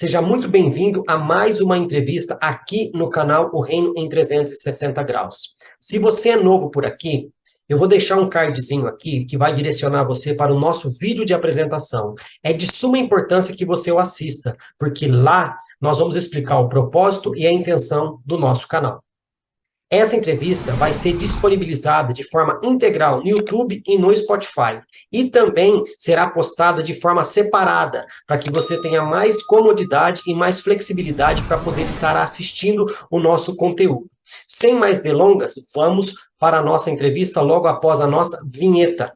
Seja muito bem-vindo a mais uma entrevista aqui no canal O Reino em 360 Graus. Se você é novo por aqui, eu vou deixar um cardzinho aqui que vai direcionar você para o nosso vídeo de apresentação. É de suma importância que você o assista, porque lá nós vamos explicar o propósito e a intenção do nosso canal. Essa entrevista vai ser disponibilizada de forma integral no YouTube e no Spotify. E também será postada de forma separada, para que você tenha mais comodidade e mais flexibilidade para poder estar assistindo o nosso conteúdo. Sem mais delongas, vamos para a nossa entrevista logo após a nossa vinheta.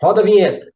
Roda a vinheta.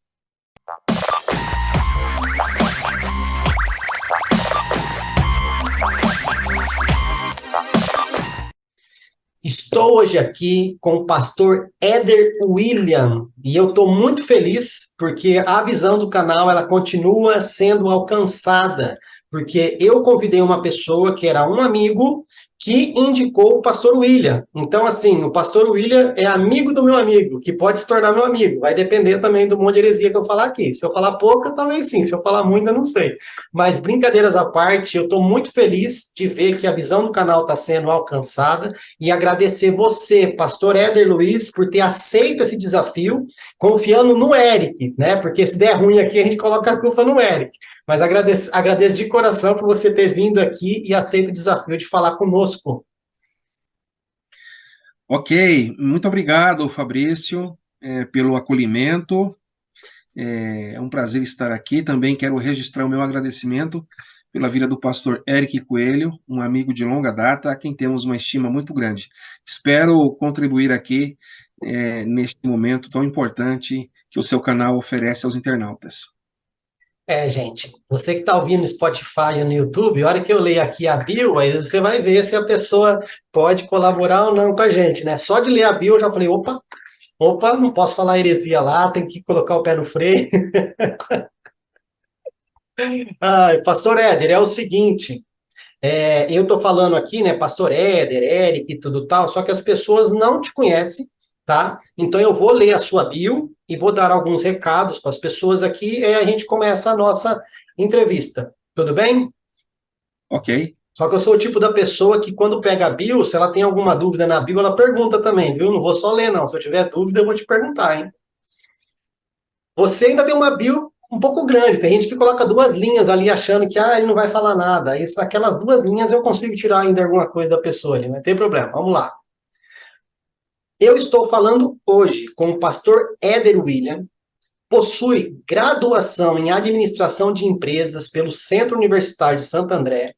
Estou hoje aqui com o pastor Éder William e eu estou muito feliz porque a visão do canal ela continua sendo alcançada, porque eu convidei uma pessoa que era um amigo que indicou o pastor William. Então, assim, o pastor William é amigo do meu amigo, que pode se tornar meu amigo. Vai depender também do monte de heresia que eu falar aqui. Se eu falar pouca, talvez sim. Se eu falar muito, eu não sei. Mas, brincadeiras à parte, eu estou muito feliz de ver que a visão do canal está sendo alcançada e agradecer você, pastor Éder Luiz, por ter aceito esse desafio, confiando no Eric, né? Porque se der ruim aqui, a gente coloca a culpa no Eric. Mas agradeço de coração por você ter vindo aqui e aceito o desafio de falar conosco. Ok, muito obrigado, Fabrício, pelo acolhimento. É um prazer estar aqui. Também quero registrar o meu agradecimento pela vida do pastor Eric Coelho, um amigo de longa data, a quem temos uma estima muito grande. Espero contribuir aqui neste momento tão importante que o seu canal oferece aos internautas. Gente, você que está ouvindo no Spotify ou no YouTube, a hora que eu ler aqui a bio, aí você vai ver se a pessoa pode colaborar ou não com a gente, né? Só de ler a bio eu já falei, opa, não posso falar heresia lá, tem que colocar o pé no freio. Pastor Éder, é o seguinte, eu estou falando aqui, né, pastor Éder, Eric e tudo tal, só que as pessoas não te conhecem, tá? Então eu vou ler a sua bio e vou dar alguns recados para as pessoas aqui e a gente começa a nossa entrevista. Tudo bem? Ok, Só que eu sou o tipo da pessoa que quando pega a bio, se ela tem alguma dúvida na bio, ela pergunta também, viu? Não vou só ler, não. Se eu tiver dúvida, eu vou te perguntar, hein? Você ainda tem uma bio um pouco grande. Tem gente que coloca duas linhas ali achando que ele não vai falar nada. Aí, aquelas duas linhas eu consigo tirar ainda alguma coisa da pessoa ali, não tem problema. Vamos lá. Eu estou falando hoje com o pastor Éder William, possui graduação em administração de empresas pelo Centro Universitário de Santo André,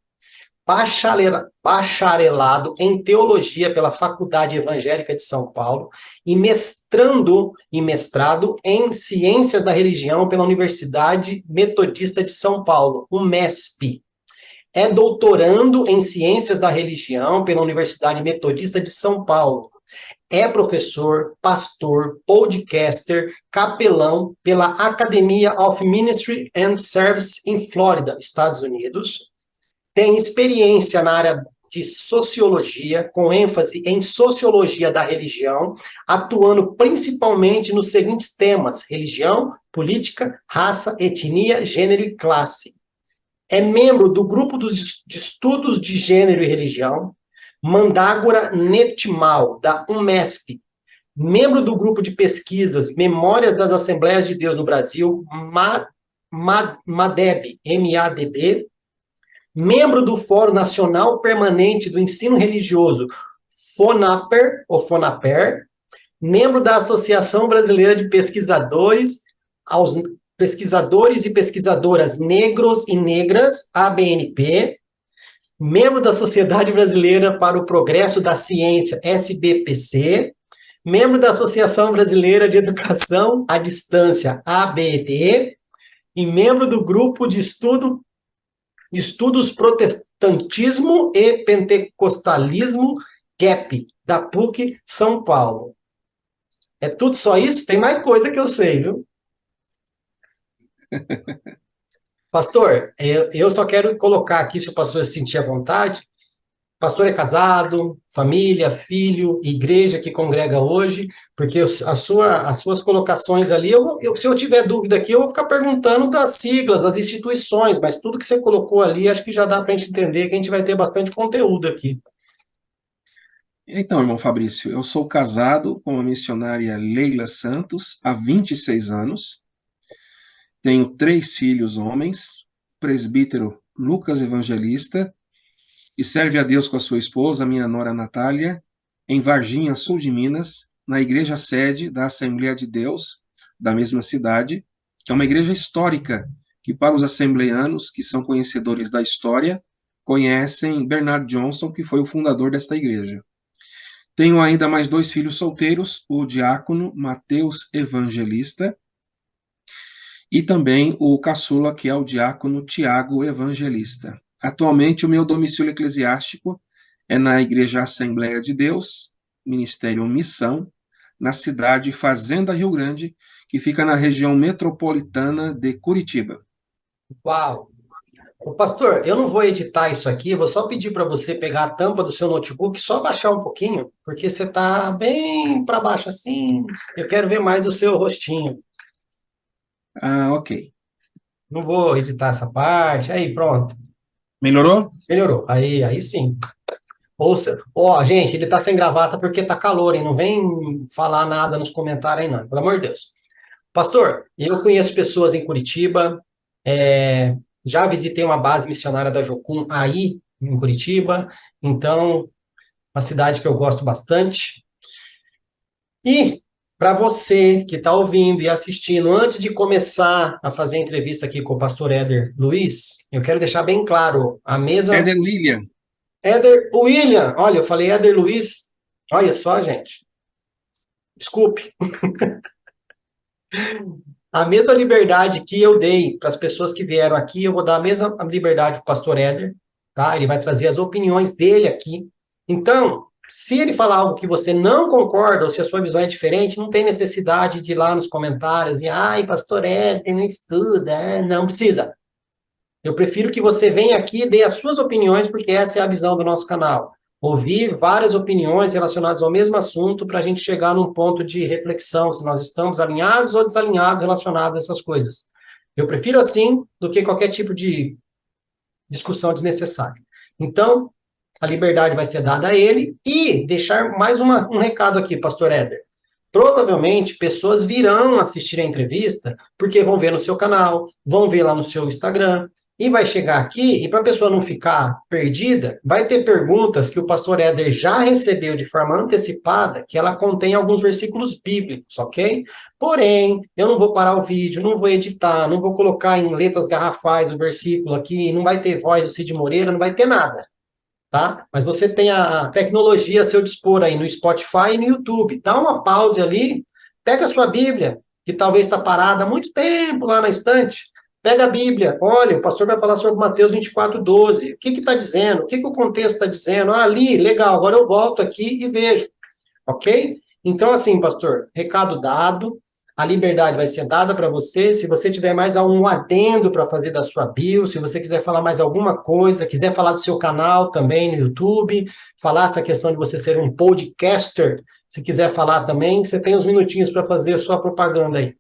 bacharelado em teologia pela Faculdade Evangélica de São Paulo e mestrado em ciências da religião pela Universidade Metodista de São Paulo, UMESP. É doutorando em ciências da religião pela Universidade Metodista de São Paulo. É professor, pastor, podcaster, capelão pela Academia of Ministry and Service em Flórida, Estados Unidos. Tem experiência na área de sociologia, com ênfase em sociologia da religião, atuando principalmente nos seguintes temas: religião, política, raça, etnia, gênero e classe. É membro do grupo de estudos de gênero e religião, Mandágora Netmal, da UMESP, membro do grupo de pesquisas Memórias das Assembleias de Deus no Brasil, MADEB, M-A-D-B, membro do Fórum Nacional Permanente do Ensino Religioso, FONAPER, ou FONAPER, membro da Associação Brasileira de Pesquisadores, aos pesquisadores e pesquisadoras negros e negras, ABNP, membro da Sociedade Brasileira para o Progresso da Ciência, SBPC, membro da Associação Brasileira de Educação à Distância, ABED, e membro do Grupo de Estudos Protestantismo e Pentecostalismo, GAP, da PUC São Paulo. É tudo só isso? Tem mais coisa que eu sei, viu? Pastor, eu só quero colocar aqui, se o pastor se sentir à vontade, pastor é casado, família, filho, igreja que congrega hoje, porque as suas colocações ali, se eu tiver dúvida aqui, eu vou ficar perguntando das siglas, das instituições, mas tudo que você colocou ali, acho que já dá para a gente entender que a gente vai ter bastante conteúdo aqui. Então, irmão Fabrício, eu sou casado com a missionária Leila Santos há 26 anos, tenho 3 filhos homens, presbítero Lucas Evangelista, e serve a Deus com a sua esposa, minha nora Natália, em Varginha, sul de Minas, na igreja sede da Assembleia de Deus, da mesma cidade, que é uma igreja histórica, que para os assembleanos, que são conhecedores da história, conhecem Bernard Johnson, que foi o fundador desta igreja. Tenho ainda mais 2 filhos solteiros, o diácono Mateus Evangelista e também o caçula, que é o diácono Tiago Evangelista. Atualmente, o meu domicílio eclesiástico é na Igreja Assembleia de Deus, Ministério Missão, na cidade Fazenda Rio Grande, que fica na região metropolitana de Curitiba. Uau! Ô, pastor, eu não vou editar isso aqui, eu vou só pedir para você pegar a tampa do seu notebook e só baixar um pouquinho, porque você está bem para baixo assim. Eu quero ver mais o seu rostinho. Ah, ok. Não vou editar essa parte. Aí, pronto. Melhorou? Melhorou. Aí sim. Ouça, ó, gente, ele tá sem gravata porque tá calor, hein? Não vem falar nada nos comentários aí, não. Pelo amor de Deus. Pastor, eu conheço pessoas em Curitiba, já visitei uma base missionária da Jocum aí em Curitiba, então, uma cidade que eu gosto bastante. E para você que está ouvindo e assistindo, antes de começar a fazer a entrevista aqui com o pastor Éder Luiz, eu quero deixar bem claro, a mesma Éder William. Éder William, olha, eu falei Éder Luiz, olha só, gente, desculpe. A mesma liberdade que eu dei para as pessoas que vieram aqui, eu vou dar a mesma liberdade para o pastor Éder, tá? Ele vai trazer as opiniões dele aqui. Então, se ele falar algo que você não concorda, ou se a sua visão é diferente, não tem necessidade de ir lá nos comentários e, ai, pastor Éder, não estuda, não precisa. Eu prefiro que você venha aqui e dê as suas opiniões, porque essa é a visão do nosso canal. Ouvir várias opiniões relacionadas ao mesmo assunto para a gente chegar num ponto de reflexão, se nós estamos alinhados ou desalinhados relacionados a essas coisas. Eu prefiro assim do que qualquer tipo de discussão desnecessária. Então, a liberdade vai ser dada a ele e deixar mais um recado aqui, pastor Éder. Provavelmente, pessoas virão assistir a entrevista porque vão ver no seu canal, vão ver lá no seu Instagram, e vai chegar aqui, e para a pessoa não ficar perdida, vai ter perguntas que o pastor Éder já recebeu de forma antecipada, que ela contém alguns versículos bíblicos, ok? Porém, eu não vou parar o vídeo, não vou editar, não vou colocar em letras garrafais o versículo aqui, não vai ter voz do Cid Moreira, não vai ter nada, tá? Mas você tem a tecnologia a seu dispor aí no Spotify e no YouTube. Dá uma pause ali, pega a sua Bíblia, que talvez está parada há muito tempo lá na estante. Pega a Bíblia, olha, o pastor vai falar sobre Mateus 24:12. O que está dizendo? O que o contexto está dizendo? Ah, ali, legal, agora eu volto aqui e vejo, ok? Então, assim, pastor, recado dado, a liberdade vai ser dada para você. Se você tiver mais algum adendo para fazer da sua bio, se você quiser falar mais alguma coisa, quiser falar do seu canal também no YouTube, falar essa questão de você ser um podcaster, se quiser falar também, você tem uns minutinhos para fazer a sua propaganda aí.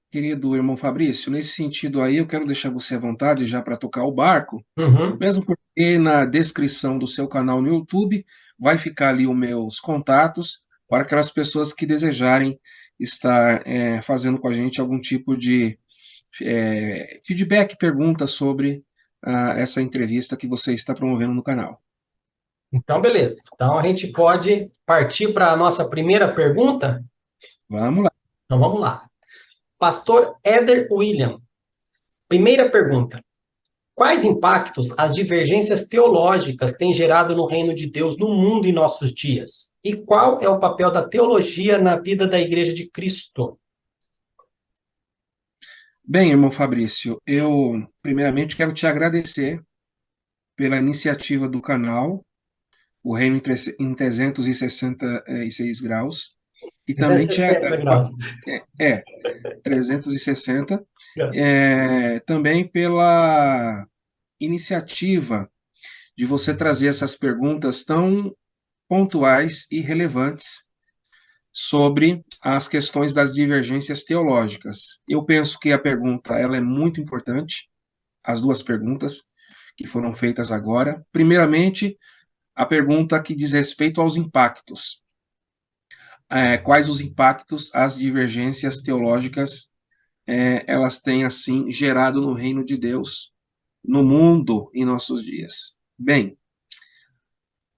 Querido irmão Fabrício, nesse sentido aí, eu quero deixar você à vontade já para tocar o barco, Uhum. mesmo porque na descrição do seu canal no YouTube vai ficar ali os meus contatos para aquelas pessoas que desejarem estar fazendo com a gente algum tipo de feedback, pergunta sobre essa entrevista que você está promovendo no canal. Então, beleza. Então, a gente pode partir para a nossa primeira pergunta? Vamos lá. Então, vamos lá. Pastor Éder William. Primeira pergunta. Quais impactos as divergências teológicas têm gerado no reino de Deus no mundo em nossos dias? E qual é o papel da teologia na vida da Igreja de Cristo? Bem, irmão Fabrício, eu primeiramente quero te agradecer pela iniciativa do canal, o Reino em 366 graus, e também te 360 graus. 360, também pela iniciativa de você trazer essas perguntas tão pontuais e relevantes sobre as questões das divergências teológicas. Eu penso que a pergunta ela é muito importante, as duas perguntas que foram feitas agora. Primeiramente, a pergunta que diz respeito aos impactos. Quais os impactos as divergências teológicas elas têm, assim, gerado no reino de Deus, no mundo, em nossos dias? Bem,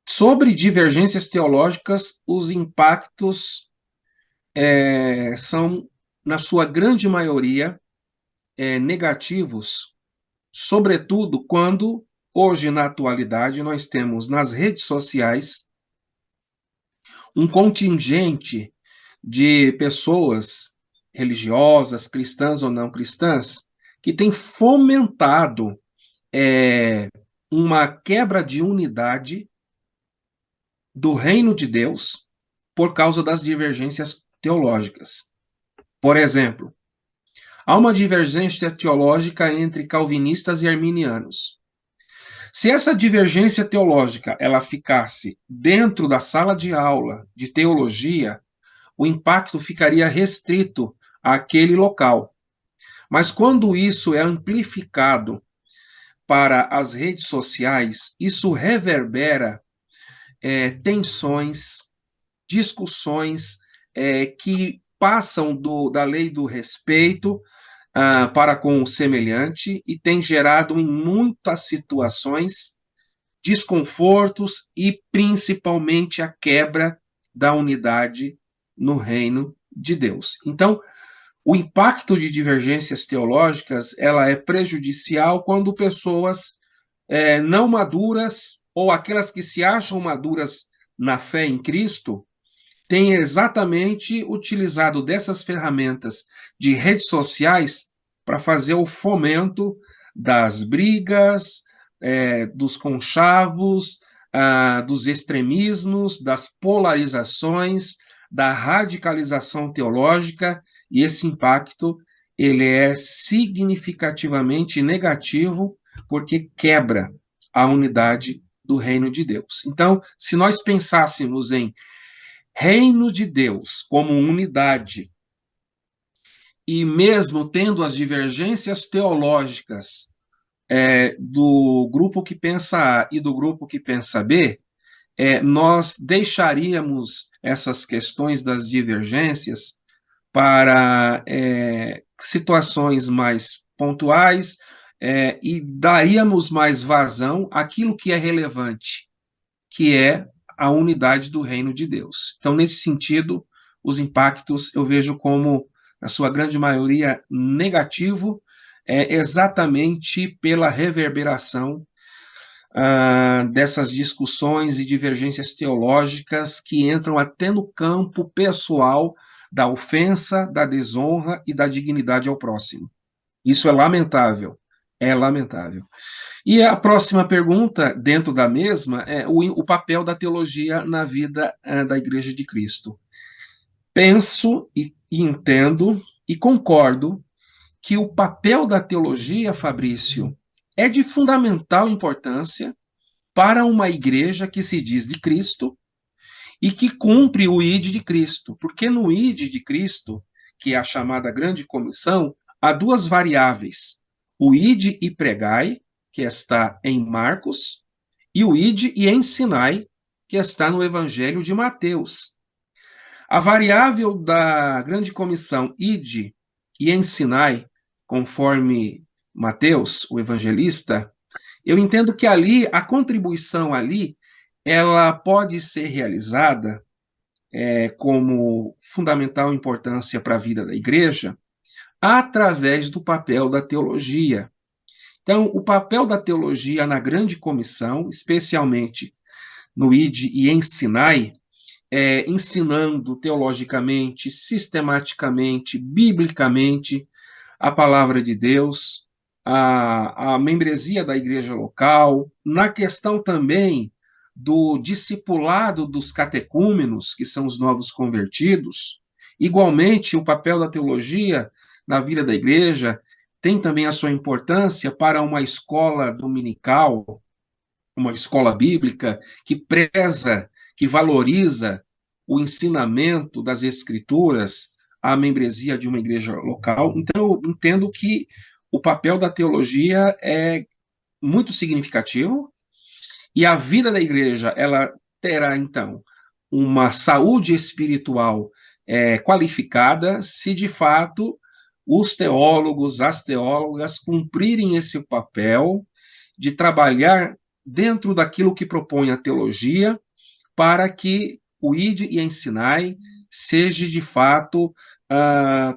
sobre divergências teológicas, os impactos são, na sua grande maioria, negativos, sobretudo quando, hoje, na atualidade, nós temos nas redes sociais um contingente de pessoas religiosas, cristãs ou não cristãs, que tem fomentado uma quebra de unidade do reino de Deus por causa das divergências teológicas. Por exemplo, há uma divergência teológica entre calvinistas e arminianos. Se essa divergência teológica ela ficasse dentro da sala de aula de teologia, o impacto ficaria restrito àquele local. Mas quando isso é amplificado para as redes sociais, isso reverbera tensões, discussões que passam da lei do respeito para com o semelhante e tem gerado em muitas situações desconfortos e principalmente a quebra da unidade no reino de Deus. Então, o impacto de divergências teológicas ela é prejudicial quando pessoas não maduras ou aquelas que se acham maduras na fé em Cristo têm exatamente utilizado dessas ferramentas de redes sociais para fazer o fomento das brigas, dos conchavos, dos extremismos, das polarizações, da radicalização teológica, e esse impacto ele é significativamente negativo porque quebra a unidade do reino de Deus. Então, se nós pensássemos em reino de Deus como unidade, e mesmo tendo as divergências teológicas do grupo que pensa A e do grupo que pensa B, nós deixaríamos essas questões das divergências para situações mais pontuais e daríamos mais vazão àquilo que é relevante, que é a unidade do reino de Deus. Então, nesse sentido, os impactos eu vejo como, na sua grande maioria, negativo, exatamente pela reverberação dessas discussões e divergências teológicas que entram até no campo pessoal da ofensa, da desonra e da dignidade ao próximo. Isso é lamentável, é lamentável. E a próxima pergunta, dentro da mesma, é o papel da teologia na vida da Igreja de Cristo. Penso e entendo e concordo que o papel da teologia, Fabrício, é de fundamental importância para uma igreja que se diz de Cristo e que cumpre o ID de Cristo, porque no ID de Cristo, que é a chamada grande comissão, há duas variáveis, o ID e pregai, que está em Marcos, e o ide e ensinai, que está no Evangelho de Mateus. A variável da grande comissão, ide e ensinai, conforme Mateus, o evangelista, eu entendo que ali, a contribuição ali, ela pode ser realizada como fundamental importância para a vida da igreja, através do papel da teologia. Então, o papel da teologia na grande comissão, especialmente no ide e ensinai, ensinando teologicamente, sistematicamente, biblicamente, a palavra de Deus, a membresia da igreja local, na questão também do discipulado dos catecúmenos, que são os novos convertidos. Igualmente, o papel da teologia na vida da igreja tem também a sua importância para uma escola dominical, uma escola bíblica que preza, que valoriza o ensinamento das Escrituras, a membresia de uma igreja local. Então, eu entendo que o papel da teologia é muito significativo e a vida da igreja, ela terá, então, uma saúde espiritual qualificada se, de fato, os teólogos, as teólogas cumprirem esse papel de trabalhar dentro daquilo que propõe a teologia para que o ide e ensinai seja, de fato,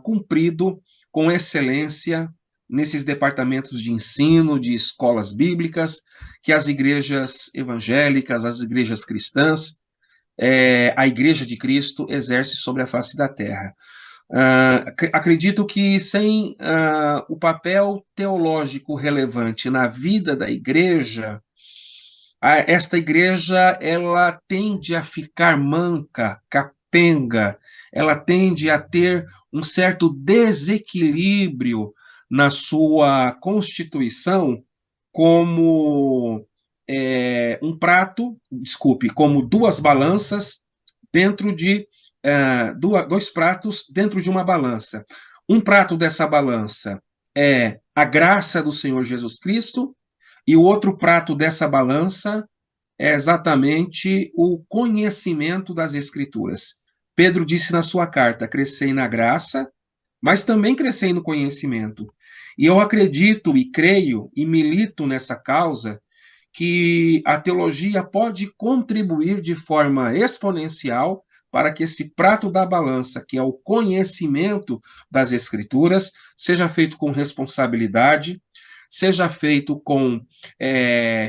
cumprido com excelência nesses departamentos de ensino, de escolas bíblicas, que as igrejas evangélicas, as igrejas cristãs, a Igreja de Cristo exerce sobre a face da terra. Acredito que sem o papel teológico relevante na vida da igreja, esta igreja ela tende a ficar manca, capenga, ela tende a ter um certo desequilíbrio na sua constituição como como duas balanças dentro de dois pratos dentro de uma balança. Um prato dessa balança é a graça do Senhor Jesus Cristo, e o outro prato dessa balança é exatamente o conhecimento das Escrituras. Pedro disse na sua carta: crescei na graça, mas também crescei no conhecimento. E eu acredito e creio e milito nessa causa que a teologia pode contribuir de forma exponencial para que esse prato da balança, que é o conhecimento das Escrituras, seja feito com responsabilidade, seja feito com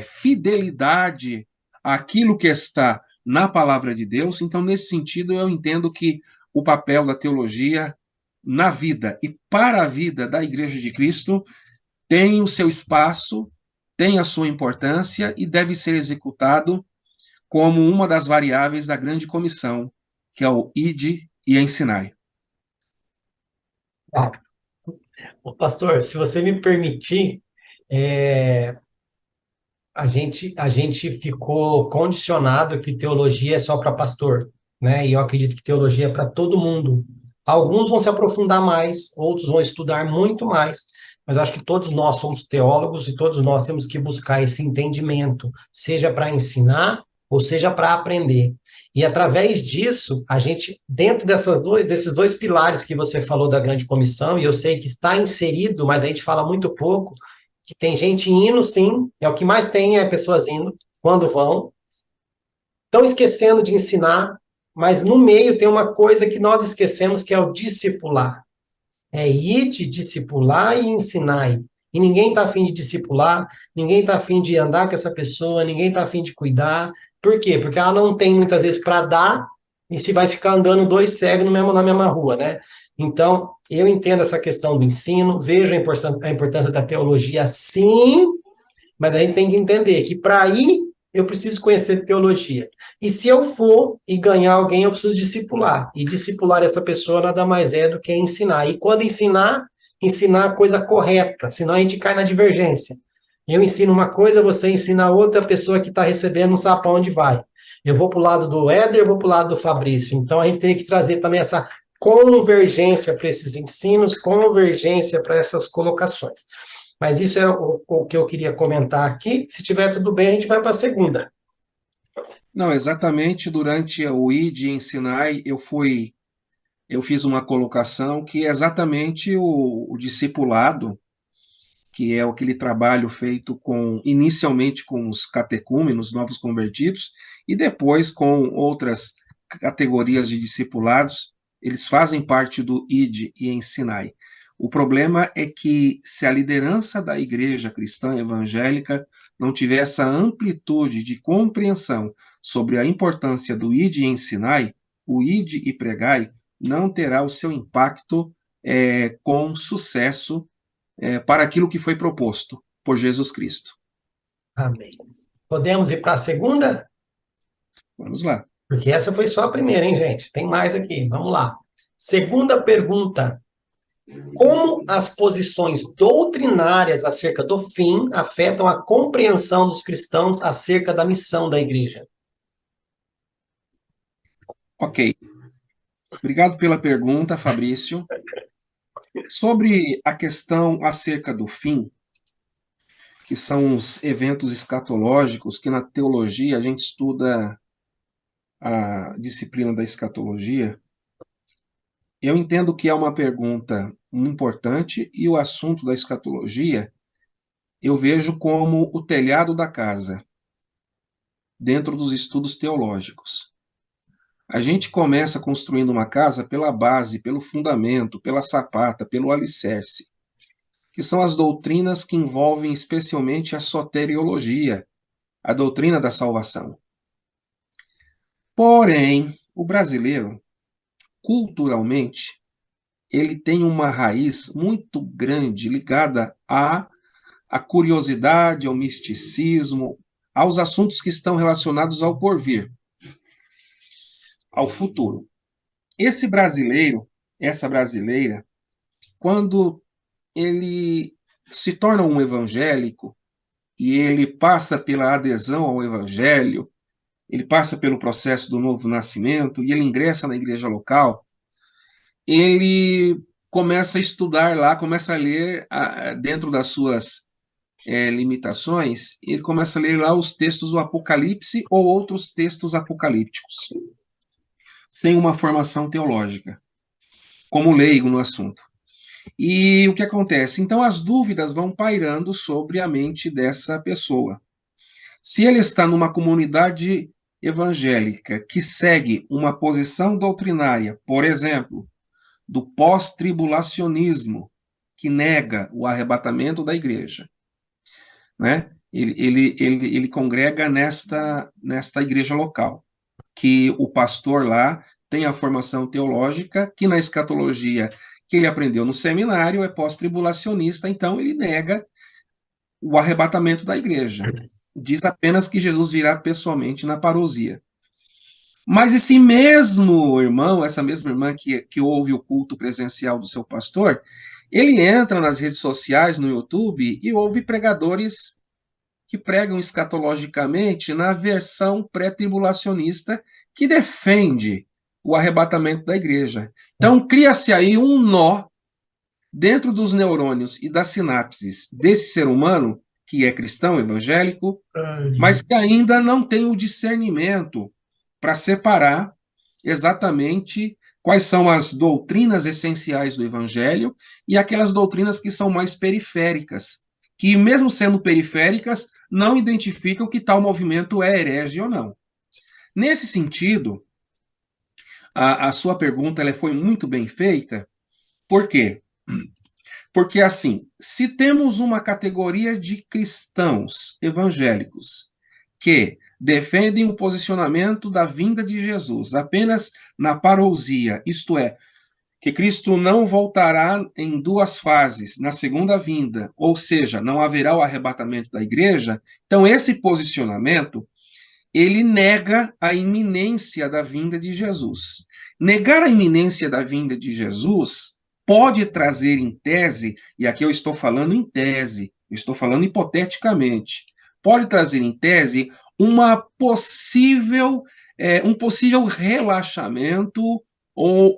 fidelidade àquilo que está na palavra de Deus. Então, nesse sentido, eu entendo que o papel da teologia na vida e para a vida da Igreja de Cristo tem o seu espaço, tem a sua importância e deve ser executado como uma das variáveis da grande comissão, que é o ide e ensinai. Pastor, se você me permitir, é, a gente ficou condicionado que teologia é só para pastor, né? E eu acredito que teologia é para todo mundo. Alguns vão se aprofundar mais, outros vão estudar muito mais, mas eu acho que todos nós somos teólogos e todos nós temos que buscar esse entendimento, seja para ensinar ou seja para aprender. E através disso, a gente, dentro desses dois pilares que você falou da grande comissão, e eu sei que está inserido, mas a gente fala muito pouco, que tem gente indo, sim, é o que mais tem, é pessoas indo, quando vão, estão esquecendo de ensinar, mas no meio tem uma coisa que nós esquecemos, que é o discipular. É ide, discipular e ensinar. E ninguém está afim de discipular, ninguém está afim de andar com essa pessoa, ninguém está afim de cuidar. Por quê? Porque ela não tem muitas vezes para dar, e se vai ficar andando dois cegos na mesma rua, né? Então, eu entendo essa questão do ensino, vejo a importância da teologia, sim, mas a gente tem que entender que para ir, eu preciso conhecer teologia. E se eu for e ganhar alguém, eu preciso discipular. E discipular essa pessoa nada mais é do que ensinar. E quando ensinar, ensinar a coisa correta, senão a gente cai na divergência. Eu ensino uma coisa, você ensina a outra, pessoa que está recebendo não sabe para onde vai. Eu vou para o lado do Éder, eu vou para o lado do Fabrício. Então a gente tem que trazer também essa convergência para esses ensinos, convergência para essas colocações. Mas isso é o que eu queria comentar aqui. Se tiver tudo bem, a gente vai para a segunda. Não, exatamente durante o ide e ensinai, eu fiz uma colocação que é exatamente o discipulado, que é aquele trabalho feito inicialmente com os catecúmenos, novos convertidos, e depois com outras categorias de discipulados, eles fazem parte do ide e ensinai. O problema é que se a liderança da igreja cristã evangélica não tiver essa amplitude de compreensão sobre a importância do ide e ensinai, o ide e pregai não terá o seu impacto com sucesso para aquilo que foi proposto por Jesus Cristo. Amém. Podemos ir para a segunda? Vamos lá. Porque essa foi só a primeira, hein, gente? Tem mais aqui. Vamos lá. Segunda pergunta. Como as posições doutrinárias acerca do fim afetam a compreensão dos cristãos acerca da missão da igreja? Ok. Obrigado pela pergunta, Fabrício. Sobre a questão acerca do fim, que são os eventos escatológicos, que na teologia a gente estuda a disciplina da escatologia, eu entendo que é uma pergunta importante e o assunto da escatologia eu vejo como o telhado da casa, dentro dos estudos teológicos. A gente começa construindo uma casa pela base, pelo fundamento, pela sapata, pelo alicerce, que são as doutrinas que envolvem especialmente a soteriologia, a doutrina da salvação. Porém, o brasileiro, culturalmente, ele tem uma raiz muito grande ligada à curiosidade, ao misticismo, aos assuntos que estão relacionados ao porvir, ao futuro. Esse brasileiro, essa brasileira, quando ele se torna um evangélico e ele passa pela adesão ao evangelho, ele passa pelo processo do novo nascimento e ele ingressa na igreja local, ele começa a estudar lá, começa a ler dentro das suas limitações, ele começa a ler lá os textos do Apocalipse ou outros textos apocalípticos, sem uma formação teológica, como leigo no assunto. E o que acontece? Então, as dúvidas vão pairando sobre a mente dessa pessoa. Se ele está numa comunidade evangélica que segue uma posição doutrinária, por exemplo, do pós-tribulacionismo, que nega o arrebatamento da igreja, né? Ele congrega nesta igreja local, que o pastor lá tem a formação teológica, que na escatologia que ele aprendeu no seminário é pós-tribulacionista, então ele nega o arrebatamento da igreja. Diz apenas que Jesus virá pessoalmente na parousia. Mas esse mesmo irmão, essa mesma irmã que ouve o culto presencial do seu pastor, ele entra nas redes sociais, no YouTube, e ouve pregadores que pregam escatologicamente na versão pré-tribulacionista que defende o arrebatamento da igreja. Então, cria-se aí um nó dentro dos neurônios e das sinapses desse ser humano, que é cristão, evangélico, mas que ainda não tem o discernimento para separar exatamente quais são as doutrinas essenciais do evangelho e aquelas doutrinas que são mais periféricas, que mesmo sendo periféricas, não identificam que tal movimento é herege ou não. Nesse sentido, a sua pergunta ela foi muito bem feita. Por quê? Porque, assim, se temos uma categoria de cristãos evangélicos que defendem o posicionamento da vinda de Jesus apenas na parousia, isto é, que Cristo não voltará em duas fases, na segunda vinda, ou seja, não haverá o arrebatamento da igreja, então esse posicionamento, ele nega a iminência da vinda de Jesus. Negar a iminência da vinda de Jesus pode trazer em tese, e aqui eu estou falando em tese, eu estou falando hipoteticamente, pode trazer em tese uma um possível relaxamento ou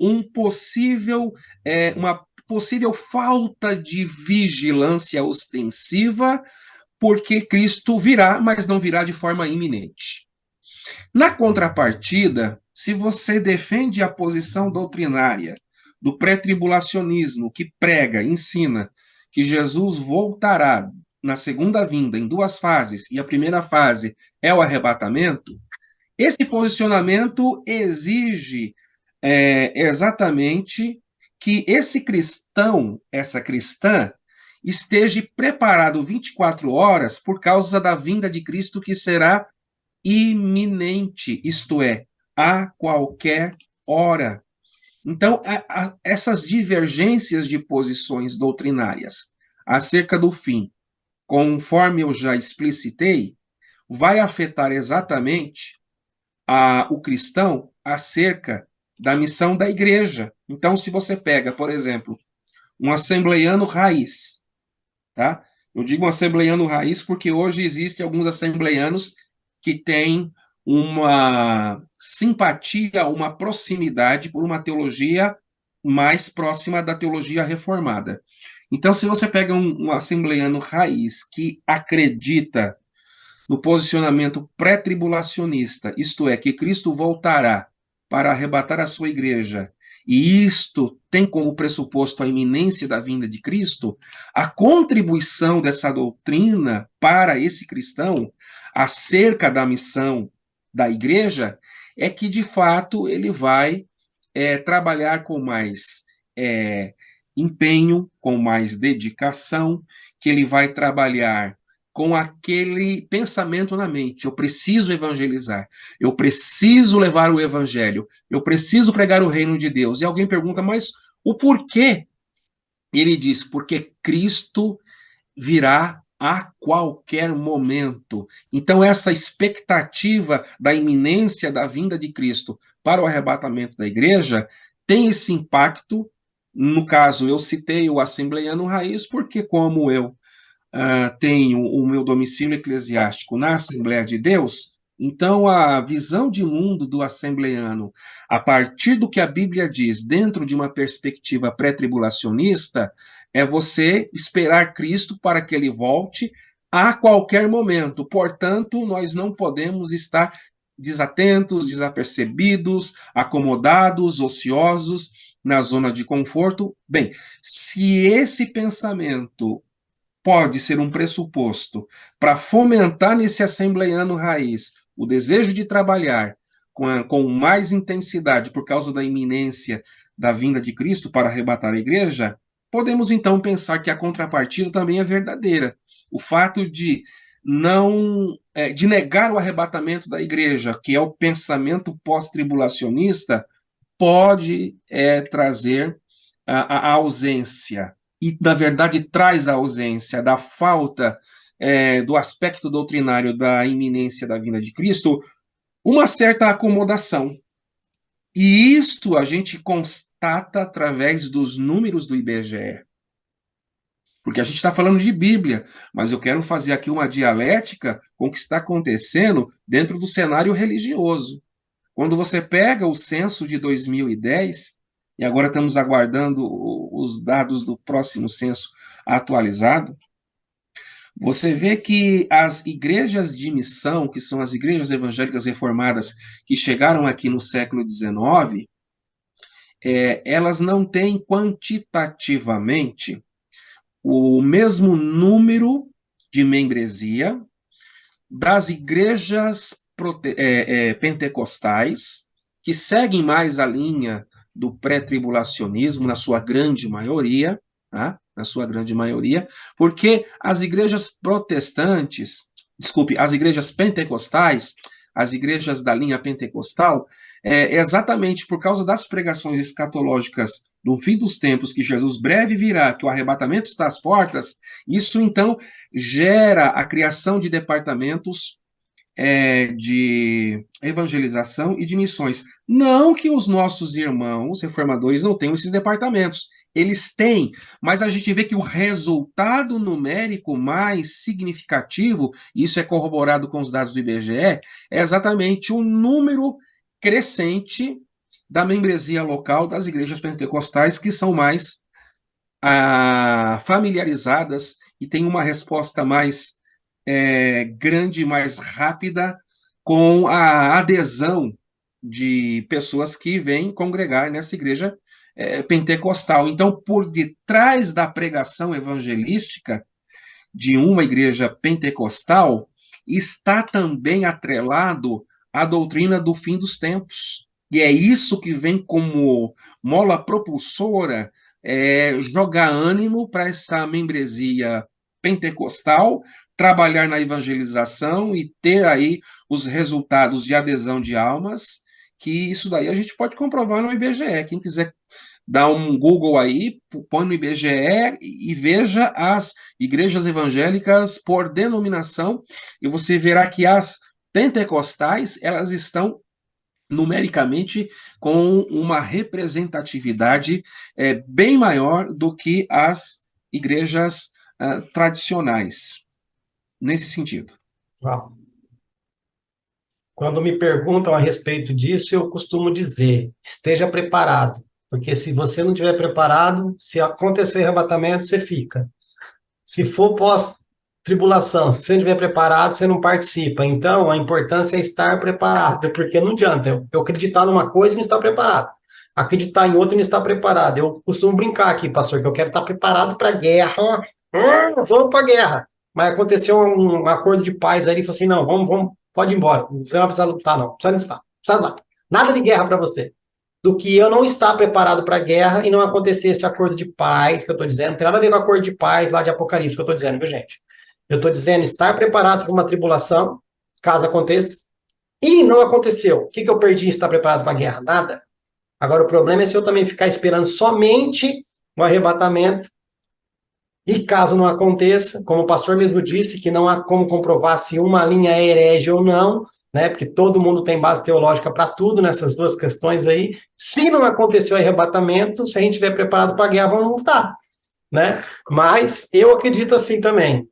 uma possível falta de vigilância ostensiva, porque Cristo virá, mas não virá de forma iminente. Na contrapartida, se você defende a posição doutrinária do pré-tribulacionismo, que prega, ensina que Jesus voltará na segunda vinda em duas fases, e a primeira fase é o arrebatamento, esse posicionamento exige exatamente que esse cristão, essa cristã, esteja preparado 24 horas por causa da vinda de Cristo que será iminente, isto é, a qualquer hora. Então, essas divergências de posições doutrinárias acerca do fim, conforme eu já explicitei, vai afetar exatamente o cristão acerca da missão da igreja. Então, se você pega, por exemplo, um assembleiano raiz, tá? Eu digo um assembleiano raiz porque hoje existem alguns assembleianos que têm uma simpatia, uma proximidade por uma teologia mais próxima da teologia reformada. Então, se você pega um assembleiano raiz que acredita no posicionamento pré-tribulacionista, isto é, que Cristo voltará para arrebatar a sua igreja, e isto tem como pressuposto a iminência da vinda de Cristo, a contribuição dessa doutrina para esse cristão acerca da missão da igreja é que, de fato, ele vai trabalhar com mais empenho, com mais dedicação, que ele vai trabalhar com aquele pensamento na mente: eu preciso evangelizar, eu preciso levar o evangelho, eu preciso pregar o reino de Deus. E alguém pergunta, mas o porquê? Ele diz, porque Cristo virá a qualquer momento. Então, essa expectativa da iminência da vinda de Cristo para o arrebatamento da igreja tem esse impacto. No caso, eu citei o assembleiano raiz, porque como eu tenho o meu domicílio eclesiástico na Assembleia de Deus, então a visão de mundo do assembleiano, a partir do que a Bíblia diz, dentro de uma perspectiva pré-tribulacionista, é você esperar Cristo para que ele volte a qualquer momento. Portanto, nós não podemos estar desatentos, desapercebidos, acomodados, ociosos, na zona de conforto. Bem, se esse pensamento pode ser um pressuposto para fomentar nesse assembleiano raiz o desejo de trabalhar com mais intensidade por causa da iminência da vinda de Cristo para arrebatar a igreja, podemos então pensar que a contrapartida também é verdadeira. O fato de não de negar o arrebatamento da igreja, que é o pensamento pós-tribulacionista, pode trazer a ausência, e na verdade traz a ausência da falta do aspecto doutrinário da iminência da vinda de Cristo, uma certa acomodação. E isto a gente constata através dos números do IBGE. Porque a gente está falando de Bíblia, mas eu quero fazer aqui uma dialética com o que está acontecendo dentro do cenário religioso. Quando você pega o censo de 2010, e agora estamos aguardando os dados do próximo censo atualizado, você vê que as igrejas de missão, que são as igrejas evangélicas reformadas que chegaram aqui no século XIX, elas não têm quantitativamente o mesmo número de membresia das igrejas pentecostais, que seguem mais a linha do pré-tribulacionismo, na sua grande maioria, tá? Na sua grande maioria, porque as igrejas protestantes, desculpe, as igrejas pentecostais, as igrejas da linha pentecostal, exatamente por causa das pregações escatológicas do fim dos tempos, que Jesus breve virá, que o arrebatamento está às portas, isso então gera a criação de departamentos de evangelização e de missões. Não que os nossos irmãos reformadores não tenham esses departamentos. Eles têm, mas a gente vê que o resultado numérico mais significativo, isso é corroborado com os dados do IBGE, é exatamente o número crescente da membresia local das igrejas pentecostais, que são mais familiarizadas e têm uma resposta mais grande, mais rápida, com a adesão de pessoas que vêm congregar nessa igreja pentecostal. Então, por detrás da pregação evangelística de uma igreja pentecostal, está também atrelado a doutrina do fim dos tempos. E é isso que vem como mola propulsora, jogar ânimo para essa membresia pentecostal, trabalhar na evangelização e ter aí os resultados de adesão de almas, que isso daí a gente pode comprovar no IBGE. Quem quiser dar um Google aí, põe no IBGE e veja as igrejas evangélicas por denominação, e você verá que as pentecostais, elas estão numericamente com uma representatividade bem maior do que as igrejas tradicionais, nesse sentido. Uau. Quando me perguntam a respeito disso, eu costumo dizer: esteja preparado, porque se você não estiver preparado, se acontecer arrebatamento, você fica. Se for pós-tribulação, se você não estiver preparado, você não participa. Então, a importância é estar preparado, porque não adianta eu acreditar numa coisa e não estar preparado. Acreditar em outra e não estar preparado. Eu costumo brincar aqui, pastor, que eu quero estar preparado para a guerra. Vamos para a guerra. Mas aconteceu um acordo de paz aí, ele falou assim: não, vamos, pode ir embora. Você não vai precisar lutar, não. Não precisa lutar. Não precisa lutar. Nada de guerra para você. Do que eu não estar preparado para a guerra e não acontecer esse acordo de paz que eu estou dizendo. Não tem nada a ver com o acordo de paz lá de Apocalipse que eu estou dizendo, viu, gente? Eu estou dizendo estar preparado para uma tribulação, caso aconteça, e não aconteceu. O que eu perdi em estar preparado para a guerra? Nada. Agora, o problema é se eu também ficar esperando somente o arrebatamento, e caso não aconteça, como o pastor mesmo disse, que não há como comprovar se uma linha é herege ou não, né? Porque todo mundo tem base teológica para tudo nessas duas questões aí. Se não aconteceu o arrebatamento, se a gente estiver preparado para a guerra, vamos lutar, né? Mas eu acredito assim também.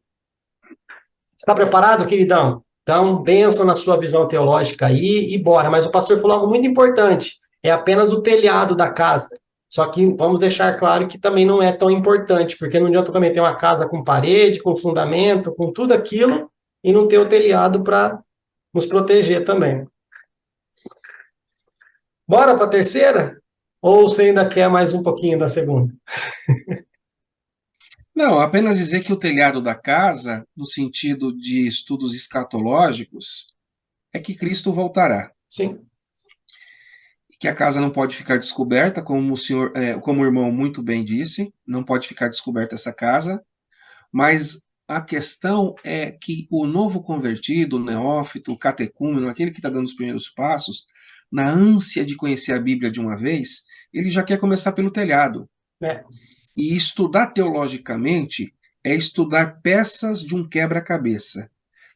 Está preparado, queridão? Então, benção na sua visão teológica aí e bora. Mas o pastor falou algo muito importante: é apenas o telhado da casa. Só que vamos deixar claro que também não é tão importante, porque não adianta também ter uma casa com parede, com fundamento, com tudo aquilo, e não ter o telhado para nos proteger também. Bora para a terceira? Ou você ainda quer mais um pouquinho da segunda? Não, apenas dizer que o telhado da casa, no sentido de estudos escatológicos, é que Cristo voltará. Sim. Que a casa não pode ficar descoberta, como o senhor, como o irmão muito bem disse, não pode ficar descoberta essa casa, mas a questão é que o novo convertido, o neófito, o catecúmeno, aquele que está dando os primeiros passos, na ânsia de conhecer a Bíblia de uma vez, ele já quer começar pelo telhado. É. E estudar teologicamente é estudar peças de um quebra-cabeça.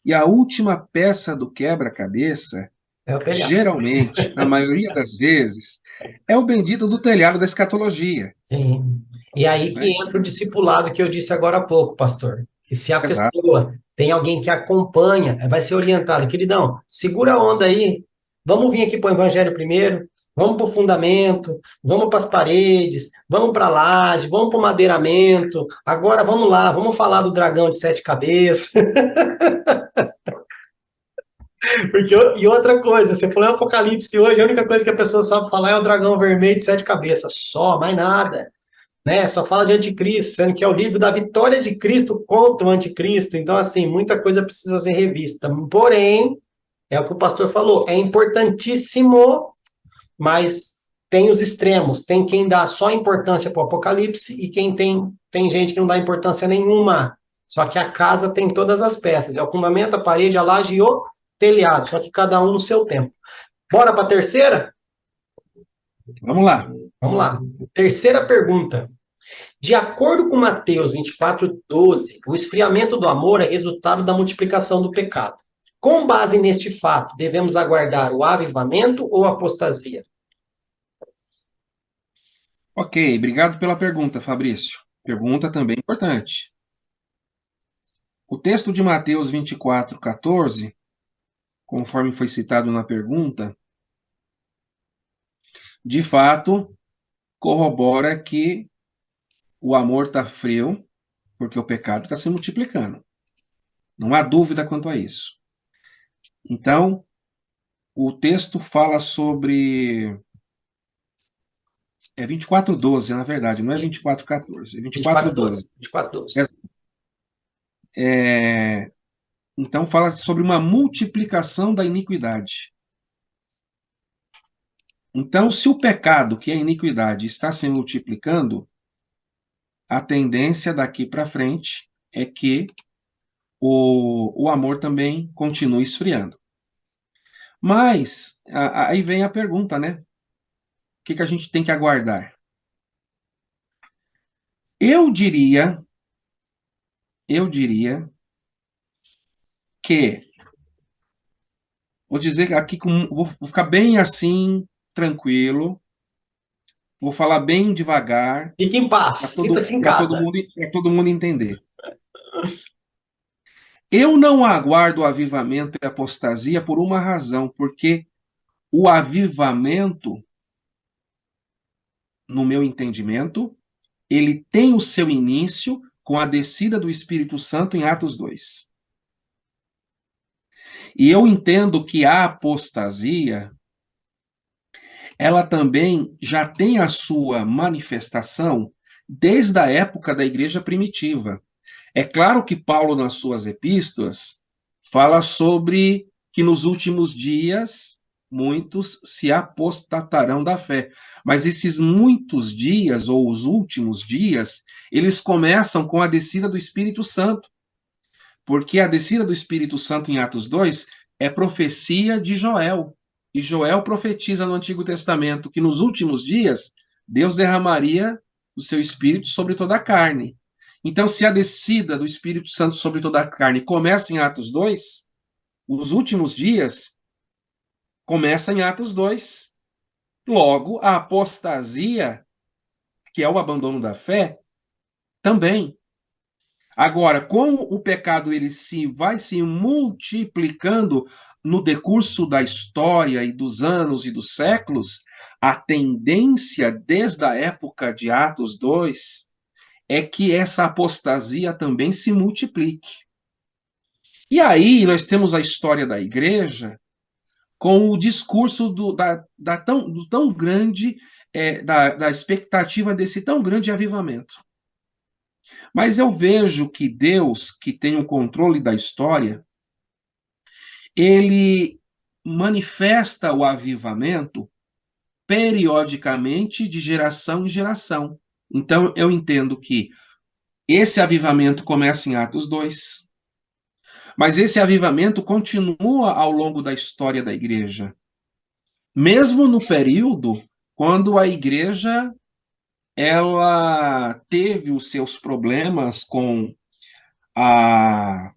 E a última peça do quebra-cabeça, É o telhado. geralmente, na maioria das vezes, é o bendito do telhado da escatologia. Sim. E aí que Né? entra o discipulado que eu disse agora há pouco, pastor. Que se a Exato. pessoa tem alguém que acompanha, vai ser orientado. Queridão, segura a onda aí. Vamos vir aqui para o evangelho primeiro. Vamos para o fundamento, vamos para as paredes, vamos para a laje, vamos para o madeiramento. Agora vamos lá, vamos falar do dragão de sete cabeças. Porque, e outra coisa, você falou em Apocalipse hoje, a única coisa que a pessoa sabe falar é o dragão vermelho de sete cabeças. Só, mais nada. Né? Só fala de anticristo, sendo que é o livro da vitória de Cristo contra o anticristo. Então, assim, muita coisa precisa ser revista. Porém, é o que o pastor falou, é importantíssimo, mas tem os extremos. Tem quem dá só importância para o Apocalipse e quem tem gente que não dá importância nenhuma. Só que a casa tem todas as peças. É o fundamento, a parede, a laje e o telhado. Só que cada um no seu tempo. Bora para a terceira? Vamos lá. Vamos lá. Terceira pergunta. De acordo com Mateus 24:12, o esfriamento do amor é resultado da multiplicação do pecado. Com base neste fato, devemos aguardar o avivamento ou a apostasia? Ok, obrigado pela pergunta, Fabrício. Pergunta também importante. O texto de Mateus 24:14, conforme foi citado na pergunta, de fato corrobora que o amor está frio, porque o pecado está se multiplicando. Não há dúvida quanto a isso. Então, o texto fala sobre. É 24:12, na verdade, não é 24:14, é 24:12. 24:12. 24:12. É, então, fala sobre uma multiplicação da iniquidade. Então, se o pecado, que é a iniquidade, está se multiplicando, a tendência daqui para frente é que o amor também continue esfriando. Mas, aí vem a pergunta, né? O que a gente tem que aguardar? Eu diria que Vou dizer aqui, vou ficar bem assim, tranquilo, vou falar bem devagar, Fique em para paz, todo, sinta-se em para todo casa. mundo, para todo mundo entender. Eu não aguardo o avivamento e a apostasia por uma razão, porque o avivamento, no meu entendimento, ele tem o seu início com a descida do Espírito Santo em Atos 2. E eu entendo que a apostasia, ela também já tem a sua manifestação desde a época da igreja primitiva. É claro que Paulo, nas suas epístolas, fala sobre que nos últimos dias muitos se apostatarão da fé. Mas esses muitos dias, ou os últimos dias, eles começam com a descida do Espírito Santo. Porque a descida do Espírito Santo em Atos 2 é profecia de Joel. E Joel profetiza no Antigo Testamento que nos últimos dias Deus derramaria o seu Espírito sobre toda a carne. Então, se a descida do Espírito Santo sobre toda a carne começa em Atos 2, os últimos dias começam em Atos 2. Logo, a apostasia, que é o abandono da fé, também. Agora, como o pecado ele se vai se multiplicando no decurso da história e dos anos e dos séculos, a tendência desde a época de Atos 2 é que essa apostasia também se multiplique. E aí nós temos a história da igreja com o discurso do tão grande, da expectativa desse tão grande avivamento. Mas eu vejo que Deus, que tem o controle da história, ele manifesta o avivamento periodicamente de geração em geração. Então eu entendo que esse avivamento começa em Atos 2, mas esse avivamento continua ao longo da história da igreja. Mesmo no período quando a igreja ela teve os seus problemas com a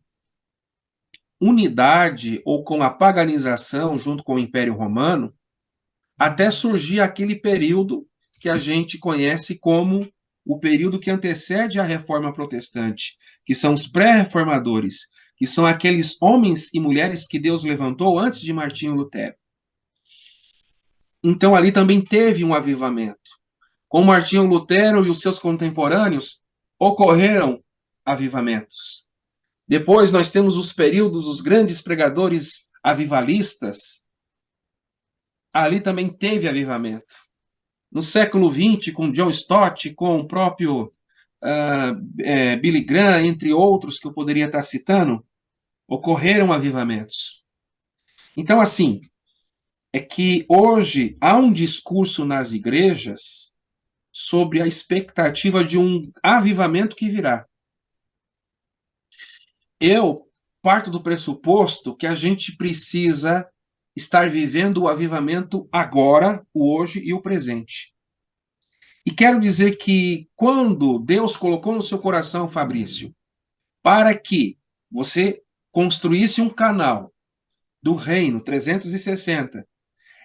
unidade ou com a paganização junto com o Império Romano, até surgir aquele período que a gente conhece como o período que antecede a Reforma Protestante, que são os pré-reformadores, que são aqueles homens e mulheres que Deus levantou antes de Martinho Lutero. Então ali também teve um avivamento. Com Martinho Lutero e os seus contemporâneos, ocorreram avivamentos. Depois nós temos os períodos, os grandes pregadores avivalistas, ali também teve avivamento. No século XX, com John Stott, com o próprio Billy Graham, entre outros que eu poderia estar citando, ocorreram avivamentos. Então, assim, é que hoje há um discurso nas igrejas sobre a expectativa de um avivamento que virá. Eu parto do pressuposto que a gente precisa estar vivendo o avivamento agora, o hoje e o presente. E quero dizer que quando Deus colocou no seu coração, Fabrício, para que você construísse um canal do Reino 360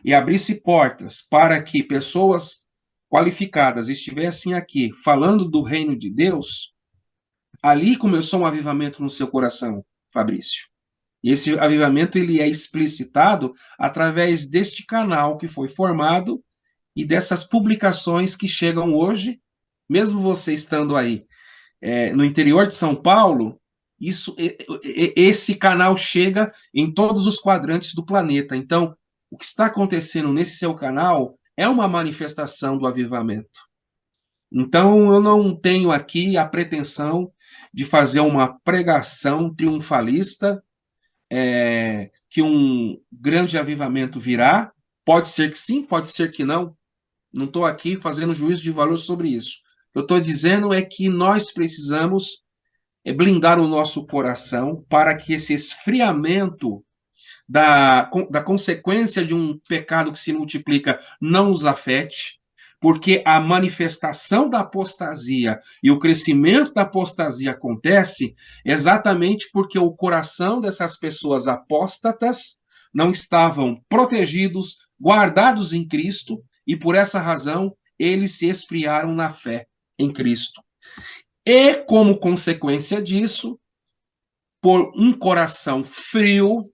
e abrisse portas para que pessoas qualificadas estivessem aqui falando do reino de Deus, ali começou um avivamento no seu coração, Fabrício. E esse avivamento ele é explicitado através deste canal que foi formado e dessas publicações que chegam hoje, mesmo você estando aí no interior de São Paulo, esse canal chega em todos os quadrantes do planeta. Então, o que está acontecendo nesse seu canal é uma manifestação do avivamento. Então, eu não tenho aqui a pretensão de fazer uma pregação triunfalista, que um grande avivamento virá. Pode ser que sim, pode ser que não. Não estou aqui fazendo juízo de valor sobre isso. O que eu estou dizendo é que nós precisamos blindar o nosso coração para que esse esfriamento da consequência de um pecado que se multiplica não nos afete, porque a manifestação da apostasia e o crescimento da apostasia acontece exatamente porque o coração dessas pessoas apóstatas não estavam protegidos, guardados em Cristo, e por essa razão eles se esfriaram na fé em Cristo. E, como consequência disso, por um coração frio,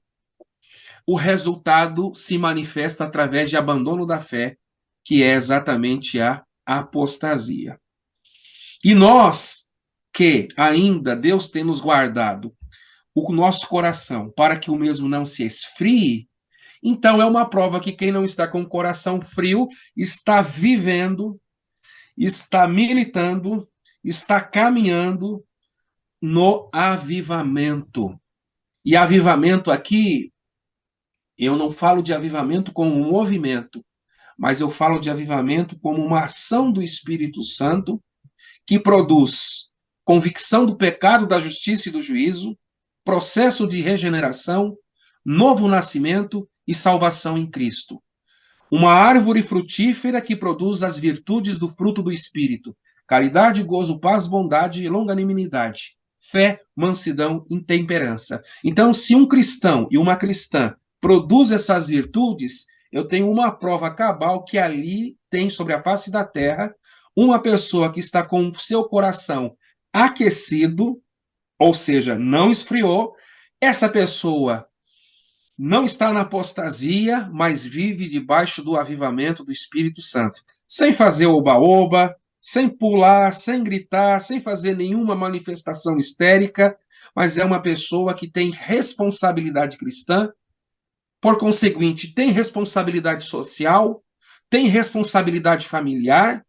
o resultado se manifesta através de abandono da fé, que é exatamente a apostasia. E nós, que ainda Deus tem nos guardado o nosso coração para que o mesmo não se esfrie, então é uma prova que quem não está com o coração frio está vivendo, está militando, está caminhando no avivamento. E avivamento aqui, eu não falo de avivamento como um movimento, mas eu falo de avivamento como uma ação do Espírito Santo que produz convicção do pecado, da justiça e do juízo, processo de regeneração, novo nascimento e salvação em Cristo. Uma árvore frutífera que produz as virtudes do fruto do Espírito: caridade, gozo, paz, bondade e longanimidade, fé, mansidão e temperança. Então, se um cristão e uma cristã produz essas virtudes, eu tenho uma prova cabal que ali tem sobre a face da terra uma pessoa que está com o seu coração aquecido, ou seja, não esfriou. Essa pessoa não está na apostasia, mas vive debaixo do avivamento do Espírito Santo, sem fazer oba-oba, sem pular, sem gritar, sem fazer nenhuma manifestação histérica, mas é uma pessoa que tem responsabilidade cristã, por conseguinte, tem responsabilidade social, tem responsabilidade familiar,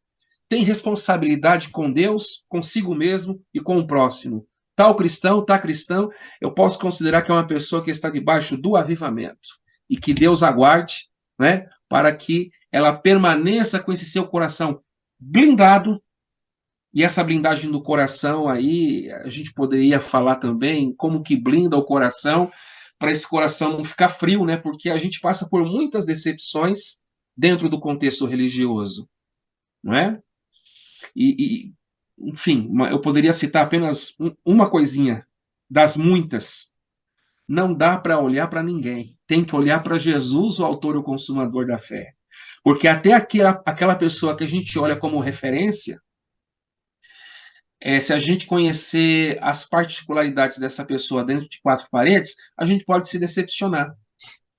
tem responsabilidade com Deus, consigo mesmo e com o próximo. Tal cristão, tá cristão, eu posso considerar que é uma pessoa que está debaixo do avivamento e que Deus aguarde, né, para que ela permaneça com esse seu coração blindado. E essa blindagem do coração aí, a gente poderia falar também como que blinda o coração, para esse coração não ficar frio, né? Porque a gente passa por muitas decepções dentro do contexto religioso, não é? Enfim, eu poderia citar apenas uma coisinha das muitas. Não dá para olhar para ninguém. Tem que olhar para Jesus, o autor e o consumador da fé. Porque até aquela pessoa que a gente olha como referência, se a gente conhecer as particularidades dessa pessoa dentro de quatro paredes, a gente pode se decepcionar.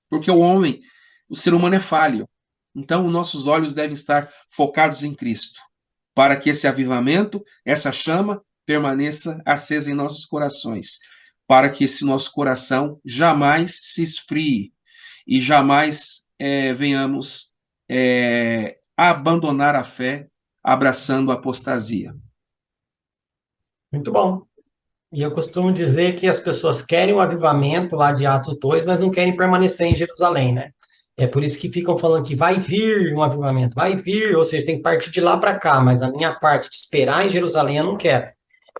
Porque o ser humano é falho. Então, nossos olhos devem estar focados em Cristo, para que esse avivamento, essa chama, permaneça acesa em nossos corações, para que esse nosso coração jamais se esfrie e jamais venhamos abandonar a fé, abraçando a apostasia. Muito bom. E eu costumo dizer que as pessoas querem o avivamento lá de Atos 2, mas não querem permanecer em Jerusalém, né? É por isso que ficam falando que vai vir um avivamento, vai vir, ou seja, tem que partir de lá para cá, mas a minha parte de esperar em Jerusalém eu não quero.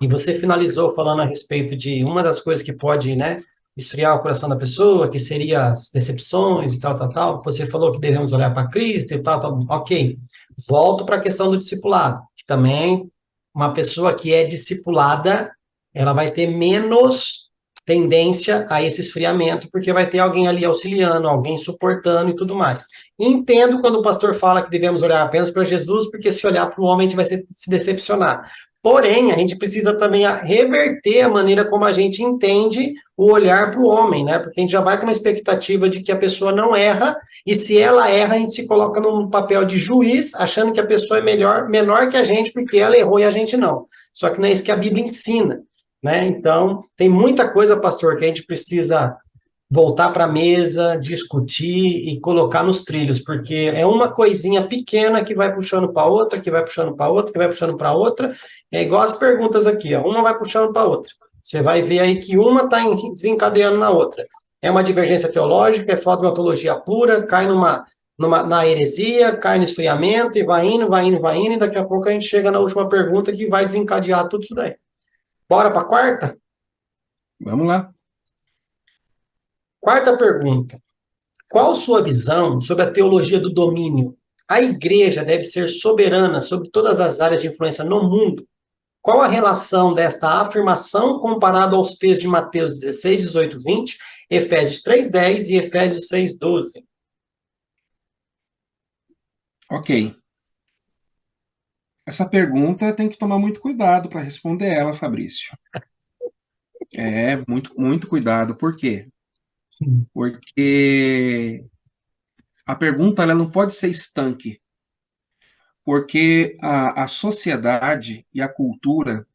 E você finalizou falando a respeito de uma das coisas que pode, né, esfriar o coração da pessoa, que seria as decepções e tal, tal, tal. Você falou que devemos olhar para Cristo e tal, tal. Ok. Volto para a questão do discipulado, que também uma pessoa que é discipulada, ela vai ter menos tendência a esse esfriamento, porque vai ter alguém ali auxiliando, alguém suportando e tudo mais. Entendo quando o pastor fala que devemos olhar apenas para Jesus, porque se olhar para o homem, a gente vai se decepcionar. Porém, a gente precisa também reverter a maneira como a gente entende o olhar para o homem, né? Porque a gente já vai com uma expectativa de que a pessoa não erra, e se ela erra, a gente se coloca num papel de juiz, achando que a pessoa é menor que a gente, porque ela errou e a gente não. Só que não é isso que a Bíblia ensina, né? Então, tem muita coisa, pastor, que a gente precisa voltar para a mesa, discutir e colocar nos trilhos, porque é uma coisinha pequena que vai puxando para outra, que vai puxando para outra, que vai puxando para outra. É igual as perguntas aqui, ó. Uma vai puxando para outra. Você vai ver aí que uma está desencadeando na outra. É uma divergência teológica, é falta de uma teologia pura, cai na heresia, cai no esfriamento, e vai indo, vai indo, vai indo, e daqui a pouco a gente chega na última pergunta que vai desencadear tudo isso daí. Bora para a quarta? Vamos lá. Quarta pergunta. Qual sua visão sobre a teologia do domínio? A igreja deve ser soberana sobre todas as áreas de influência no mundo? Qual a relação desta afirmação comparada aos textos de Mateus 16, 18, 20 Efésios 3:10 e Efésios 6:12. Ok. Essa pergunta tem que tomar muito cuidado para responder ela, Fabrício. Muito, muito cuidado. Por quê? Porque a pergunta ela não pode ser estanque, porque a sociedade e a cultura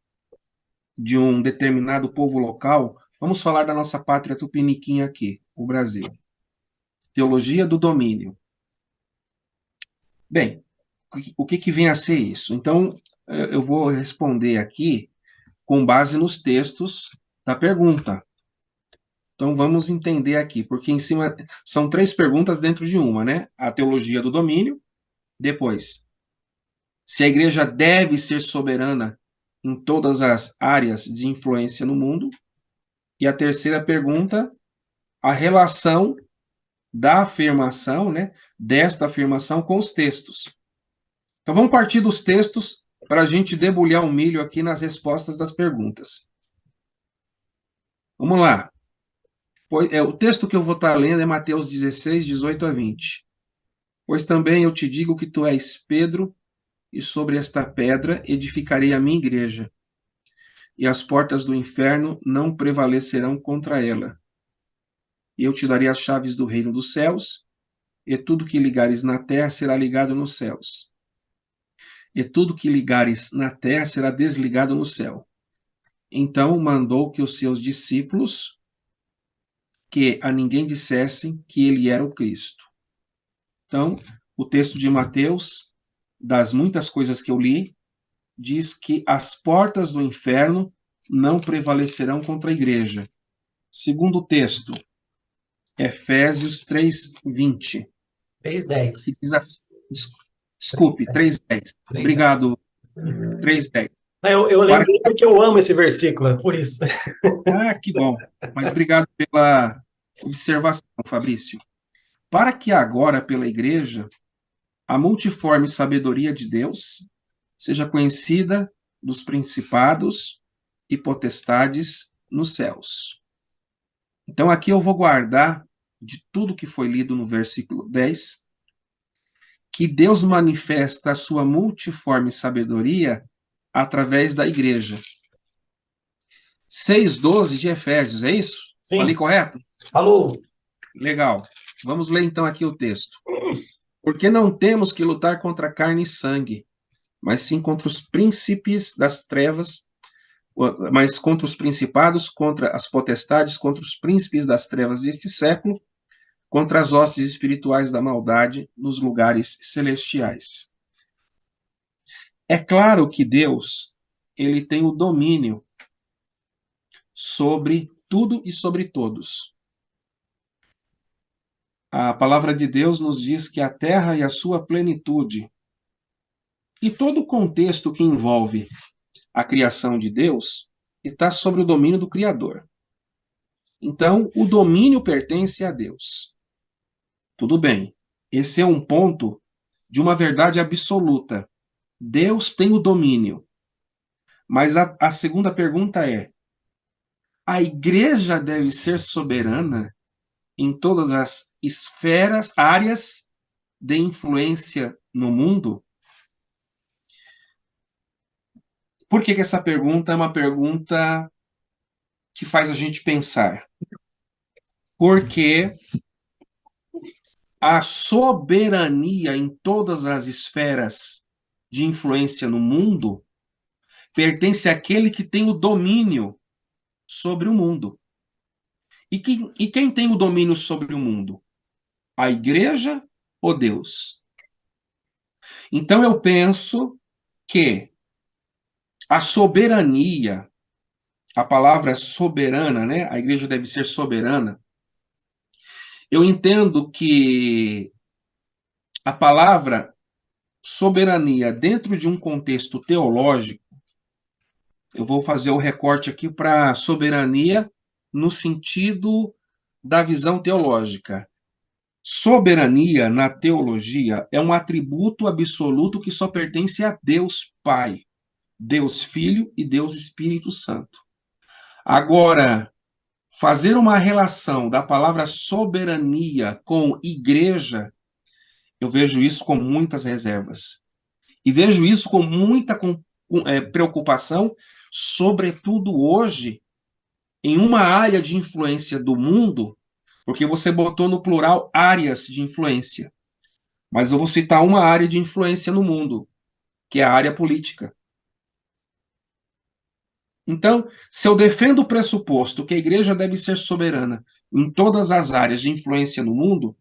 de um determinado povo local, vamos falar da nossa pátria tupiniquim aqui, o Brasil. Teologia do domínio. Bem, o que vem a ser isso? Então, eu vou responder aqui com base nos textos da pergunta. Então, vamos entender aqui, porque em cima são 3 perguntas dentro de uma, né? A teologia do domínio, depois, se a igreja deve ser soberana em todas as áreas de influência no mundo, e a terceira pergunta, a relação da afirmação, né, desta afirmação com os textos. Então, vamos partir dos textos para a gente debulhar o milho aqui nas respostas das perguntas. Vamos lá. O texto que eu vou estar lendo é Mateus 16, 18 a 20. Pois também eu te digo que tu és Pedro, e sobre esta pedra edificarei a minha igreja, e as portas do inferno não prevalecerão contra ela. E eu te darei as chaves do reino dos céus, e tudo que ligares na terra será ligado nos céus, e tudo que ligares na terra será desligado no céu. Então mandou que os seus discípulos que a ninguém dissessem que ele era o Cristo. Então, o texto de Mateus, das muitas coisas que eu li, diz que as portas do inferno não prevalecerão contra a igreja. Segundo o texto, Efésios 3:20. 3:10. Que diz assim, desculpe, 3:10. Obrigado, 3:10. Eu Para lembrei porque eu amo esse versículo, é por isso. que bom. Mas obrigado pela observação, Fabrício. Para que agora, pela igreja, a multiforme sabedoria de Deus seja conhecida dos principados e potestades nos céus. Então, aqui eu vou guardar de tudo que foi lido no versículo 10, que Deus manifesta a sua multiforme sabedoria através da igreja. 6:12 de Efésios, é isso? Falei Sim, correto? falou. Legal. Vamos ler então aqui o texto. Porque não temos que lutar contra carne e sangue, mas sim contra os príncipes das trevas, mas contra os principados, contra as potestades, contra os príncipes das trevas deste século, contra as hostes espirituais da maldade nos lugares celestiais. É claro que Deus, ele tem o domínio sobre tudo e sobre todos. A palavra de Deus nos diz que a terra e a sua plenitude, e todo o contexto que envolve a criação de Deus, está sob o domínio do Criador. Então, o domínio pertence a Deus. Tudo bem. Esse é um ponto de uma verdade absoluta. Deus tem o domínio. Mas a segunda pergunta é: a igreja deve ser soberana em todas as esferas, áreas de influência no mundo? Por que essa pergunta é uma pergunta que faz a gente pensar? Porque a soberania em todas as esferas de influência no mundo pertence àquele que tem o domínio sobre o mundo. E quem tem o domínio sobre o mundo? A igreja ou Deus? Então eu penso que a soberania, a palavra soberana, né? A igreja deve ser soberana. Eu entendo que a palavra soberania, dentro de um contexto teológico, eu vou fazer o recorte aqui para soberania no sentido da visão teológica. Soberania, na teologia, é um atributo absoluto que só pertence a Deus Pai, Deus Filho e Deus Espírito Santo. Agora, fazer uma relação da palavra soberania com igreja, eu vejo isso com muitas reservas. E vejo isso com muita preocupação, sobretudo hoje, em uma área de influência do mundo, porque você botou no plural áreas de influência. Mas eu vou citar uma área de influência no mundo, que é a área política. Então, se eu defendo o pressuposto que a igreja deve ser soberana em todas as áreas de influência no mundo,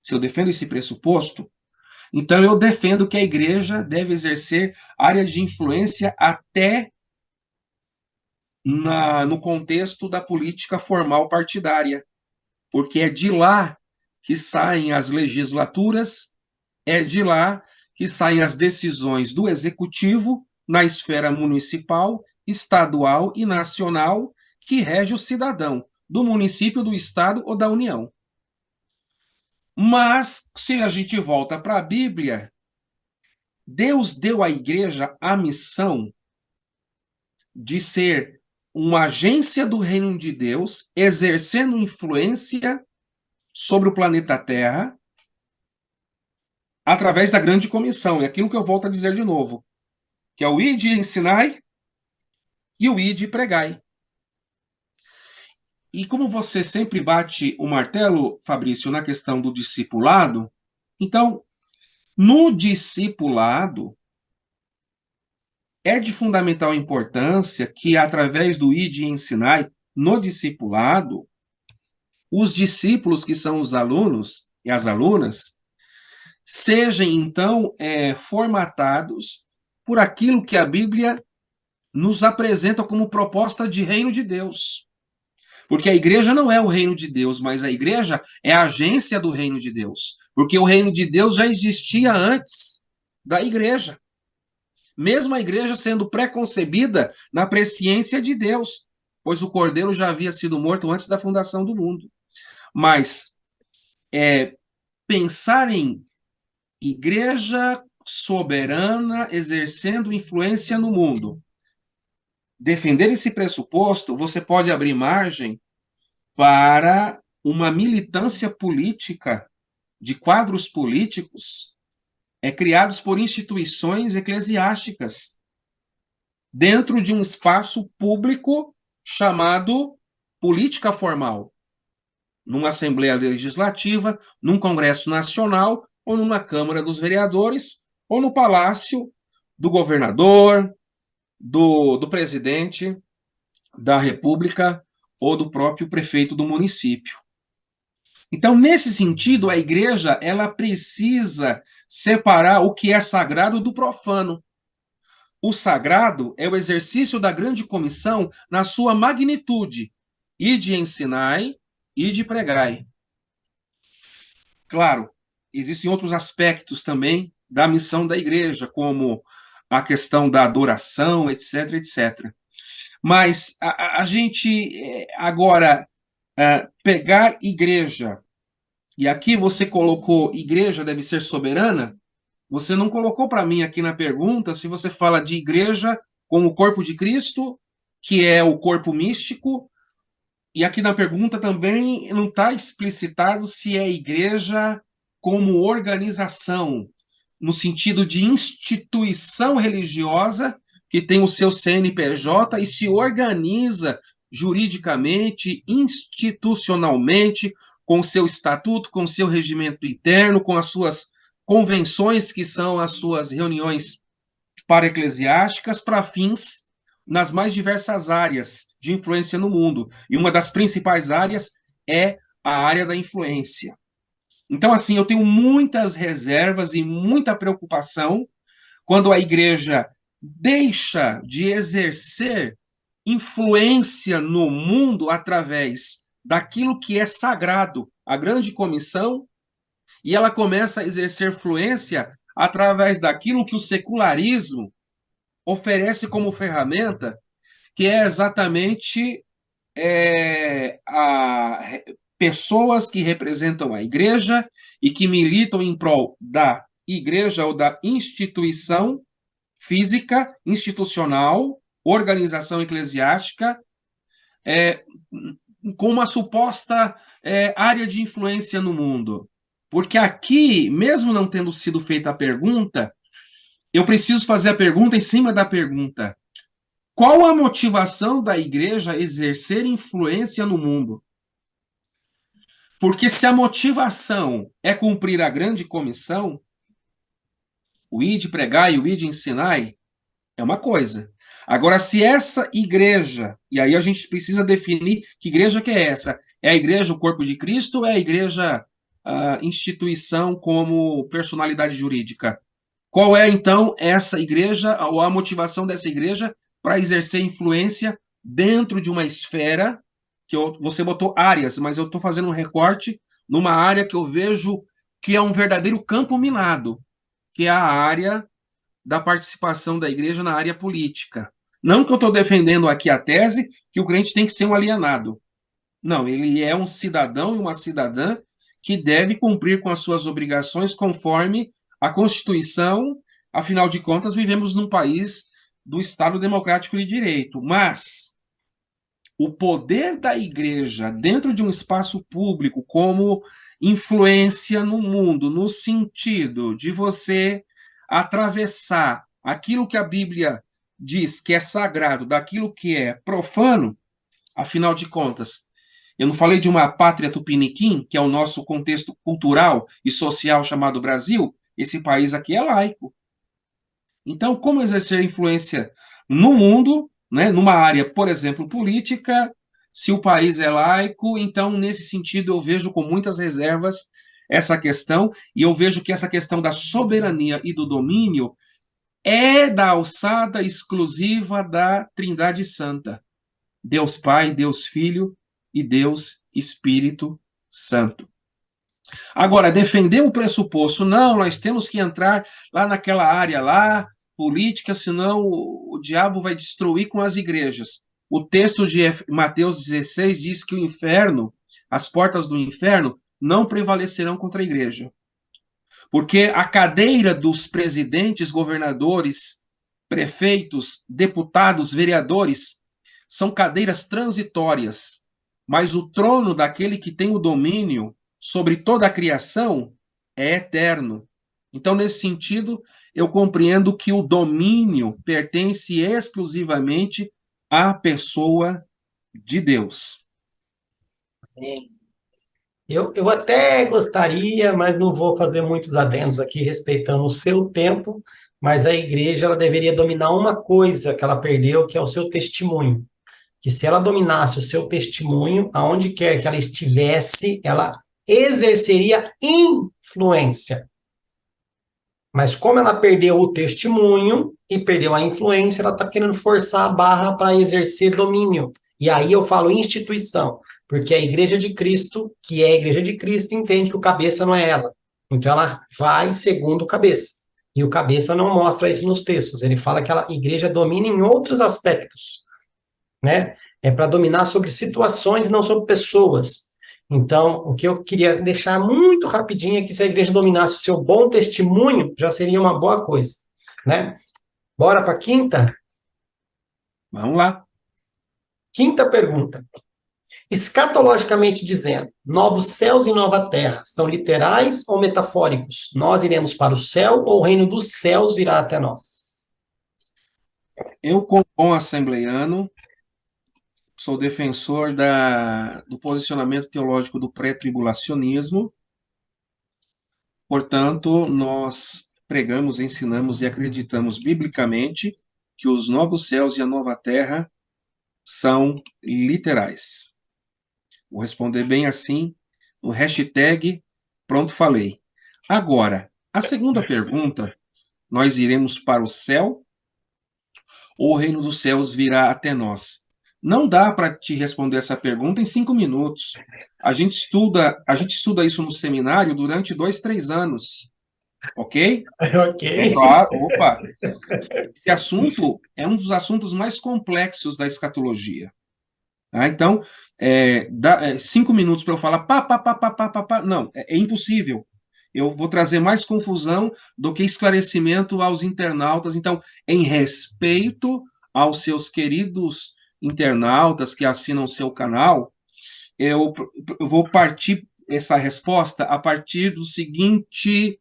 se eu defendo esse pressuposto, então eu defendo que a igreja deve exercer área de influência até no contexto da política formal partidária, porque é de lá que saem as legislaturas, é de lá que saem as decisões do executivo na esfera municipal, estadual e nacional, que rege o cidadão, do município, do estado ou da União. Mas, se a gente volta para a Bíblia, Deus deu à igreja a missão de ser uma agência do reino de Deus, exercendo influência sobre o planeta Terra, através da grande comissão. É aquilo que eu volto a dizer de novo, que é o ide e ensinai e o ide e pregai. E como você sempre bate o martelo, Fabrício, na questão do discipulado, então, no discipulado, é de fundamental importância que, através do ide e ensinai, no discipulado, os discípulos, que são os alunos e as alunas, sejam, então, formatados por aquilo que a Bíblia nos apresenta como proposta de reino de Deus. Porque a igreja não é o reino de Deus, mas a igreja é a agência do reino de Deus. Porque o reino de Deus já existia antes da igreja. Mesmo a igreja sendo pré-concebida na presciência de Deus, pois o cordeiro já havia sido morto antes da fundação do mundo. Mas pensar em igreja soberana exercendo influência no mundo, defender esse pressuposto, você pode abrir margem para uma militância política de quadros políticos criados por instituições eclesiásticas dentro de um espaço público chamado política formal, numa Assembleia Legislativa, num Congresso Nacional ou numa Câmara dos Vereadores ou no Palácio do Governador, do Presidente da República ou do próprio prefeito do município. Então, nesse sentido, a igreja ela precisa separar o que é sagrado do profano. O sagrado é o exercício da grande comissão na sua magnitude, ide ensinai, ide pregai. Claro, existem outros aspectos também da missão da igreja, como a questão da adoração, etc, etc. Mas a gente agora pegar igreja, e aqui você colocou igreja deve ser soberana, você não colocou para mim aqui na pergunta se você fala de igreja como o corpo de Cristo, que é o corpo místico, e aqui na pergunta também não está explicitado se é igreja como organização, no sentido de instituição religiosa que tem o seu CNPJ e se organiza juridicamente, institucionalmente, com o seu estatuto, com o seu regimento interno, com as suas convenções, que são as suas reuniões para-eclesiásticas, para fins nas mais diversas áreas de influência no mundo. E uma das principais áreas é a área da influência. Então, assim, eu tenho muitas reservas e muita preocupação quando a igreja deixa de exercer influência no mundo através daquilo que é sagrado, a grande comissão, e ela começa a exercer influência através daquilo que o secularismo oferece como ferramenta, que é exatamente pessoas que representam a igreja e que militam em prol da igreja ou da instituição física, institucional, organização eclesiástica, é, com uma suposta área de influência no mundo? Porque aqui, mesmo não tendo sido feita a pergunta, eu preciso fazer a pergunta em cima da pergunta. Qual a motivação da igreja a exercer influência no mundo? Porque se a motivação é cumprir a grande comissão, o ide pregai e o ide ensinai, é uma coisa. Agora, se essa igreja, e aí a gente precisa definir que igreja que é essa? É a igreja o corpo de Cristo ou é a igreja a instituição como personalidade jurídica? Qual é, então, essa igreja, ou a motivação dessa igreja para exercer influência dentro de uma esfera, você botou áreas, mas eu estou fazendo um recorte numa área que eu vejo que é um verdadeiro campo minado, que é a área da participação da igreja na área política. Não que eu estou defendendo aqui a tese que o crente tem que ser um alienado. Não, ele é um cidadão e uma cidadã que deve cumprir com as suas obrigações conforme a Constituição. Afinal de contas, vivemos num país do Estado Democrático de Direito. Mas o poder da igreja dentro de um espaço público como influência no mundo, no sentido de você atravessar aquilo que a Bíblia diz que é sagrado daquilo que é profano, afinal de contas, eu não falei de uma pátria tupiniquim, que é o nosso contexto cultural e social chamado Brasil? Esse país aqui é laico. Então, como exercer influência no mundo, né, numa área, por exemplo, política, se o país é laico? Então, nesse sentido, eu vejo com muitas reservas essa questão, e eu vejo que essa questão da soberania e do domínio é da alçada exclusiva da Trindade Santa. Deus Pai, Deus Filho e Deus Espírito Santo. Agora, defender o pressuposto, não, nós temos que entrar lá naquela área lá, política, senão o diabo vai destruir com as igrejas. O texto de Mateus 16 diz que o inferno, as portas do inferno, não prevalecerão contra a igreja. Porque a cadeira dos presidentes, governadores, prefeitos, deputados, vereadores, são cadeiras transitórias, mas o trono daquele que tem o domínio sobre toda a criação é eterno. Então, nesse sentido, eu compreendo que o domínio pertence exclusivamente à pessoa de Deus. Eu até gostaria, mas não vou fazer muitos adendos aqui, respeitando o seu tempo, mas a igreja ela deveria dominar uma coisa que ela perdeu, que é o seu testemunho. Que se ela dominasse o seu testemunho, aonde quer que ela estivesse, ela exerceria influência. Mas como ela perdeu o testemunho e perdeu a influência, ela está querendo forçar a barra para exercer domínio. E aí eu falo instituição, porque a igreja de Cristo, que é a igreja de Cristo, entende que o cabeça não é ela. Então ela vai segundo o cabeça. E o cabeça não mostra isso nos textos. Ele fala que a igreja domina em outros aspectos, né? É para dominar sobre situações, não sobre pessoas. Então, o que eu queria deixar muito rapidinho é que se a igreja dominasse o seu bom testemunho, já seria uma boa coisa, né? Bora para a quinta? Vamos lá. Quinta pergunta. Escatologicamente dizendo, novos céus e nova terra são literais ou metafóricos? Nós iremos para o céu ou o reino dos céus virá até nós? Eu, como bom assembleiano, sou defensor do posicionamento teológico do pré-tribulacionismo. Portanto, nós pregamos, ensinamos e acreditamos biblicamente que os novos céus e a nova terra são literais. Vou responder bem assim, no hashtag pronto falei. Agora, a segunda pergunta, nós iremos para o céu ou o reino dos céus virá até nós? Não dá para te responder essa pergunta em 5 minutos. A gente estuda isso no seminário durante 2, 3 anos. Ok? Ok. É claro, opa. Esse assunto é um dos assuntos mais complexos da escatologia. Tá? Então, 5 minutos para eu falar pá, não, é impossível. Eu vou trazer mais confusão do que esclarecimento aos internautas. Então, em respeito aos seus queridos internautas que assinam o seu canal, eu vou partir essa resposta a partir do seguinte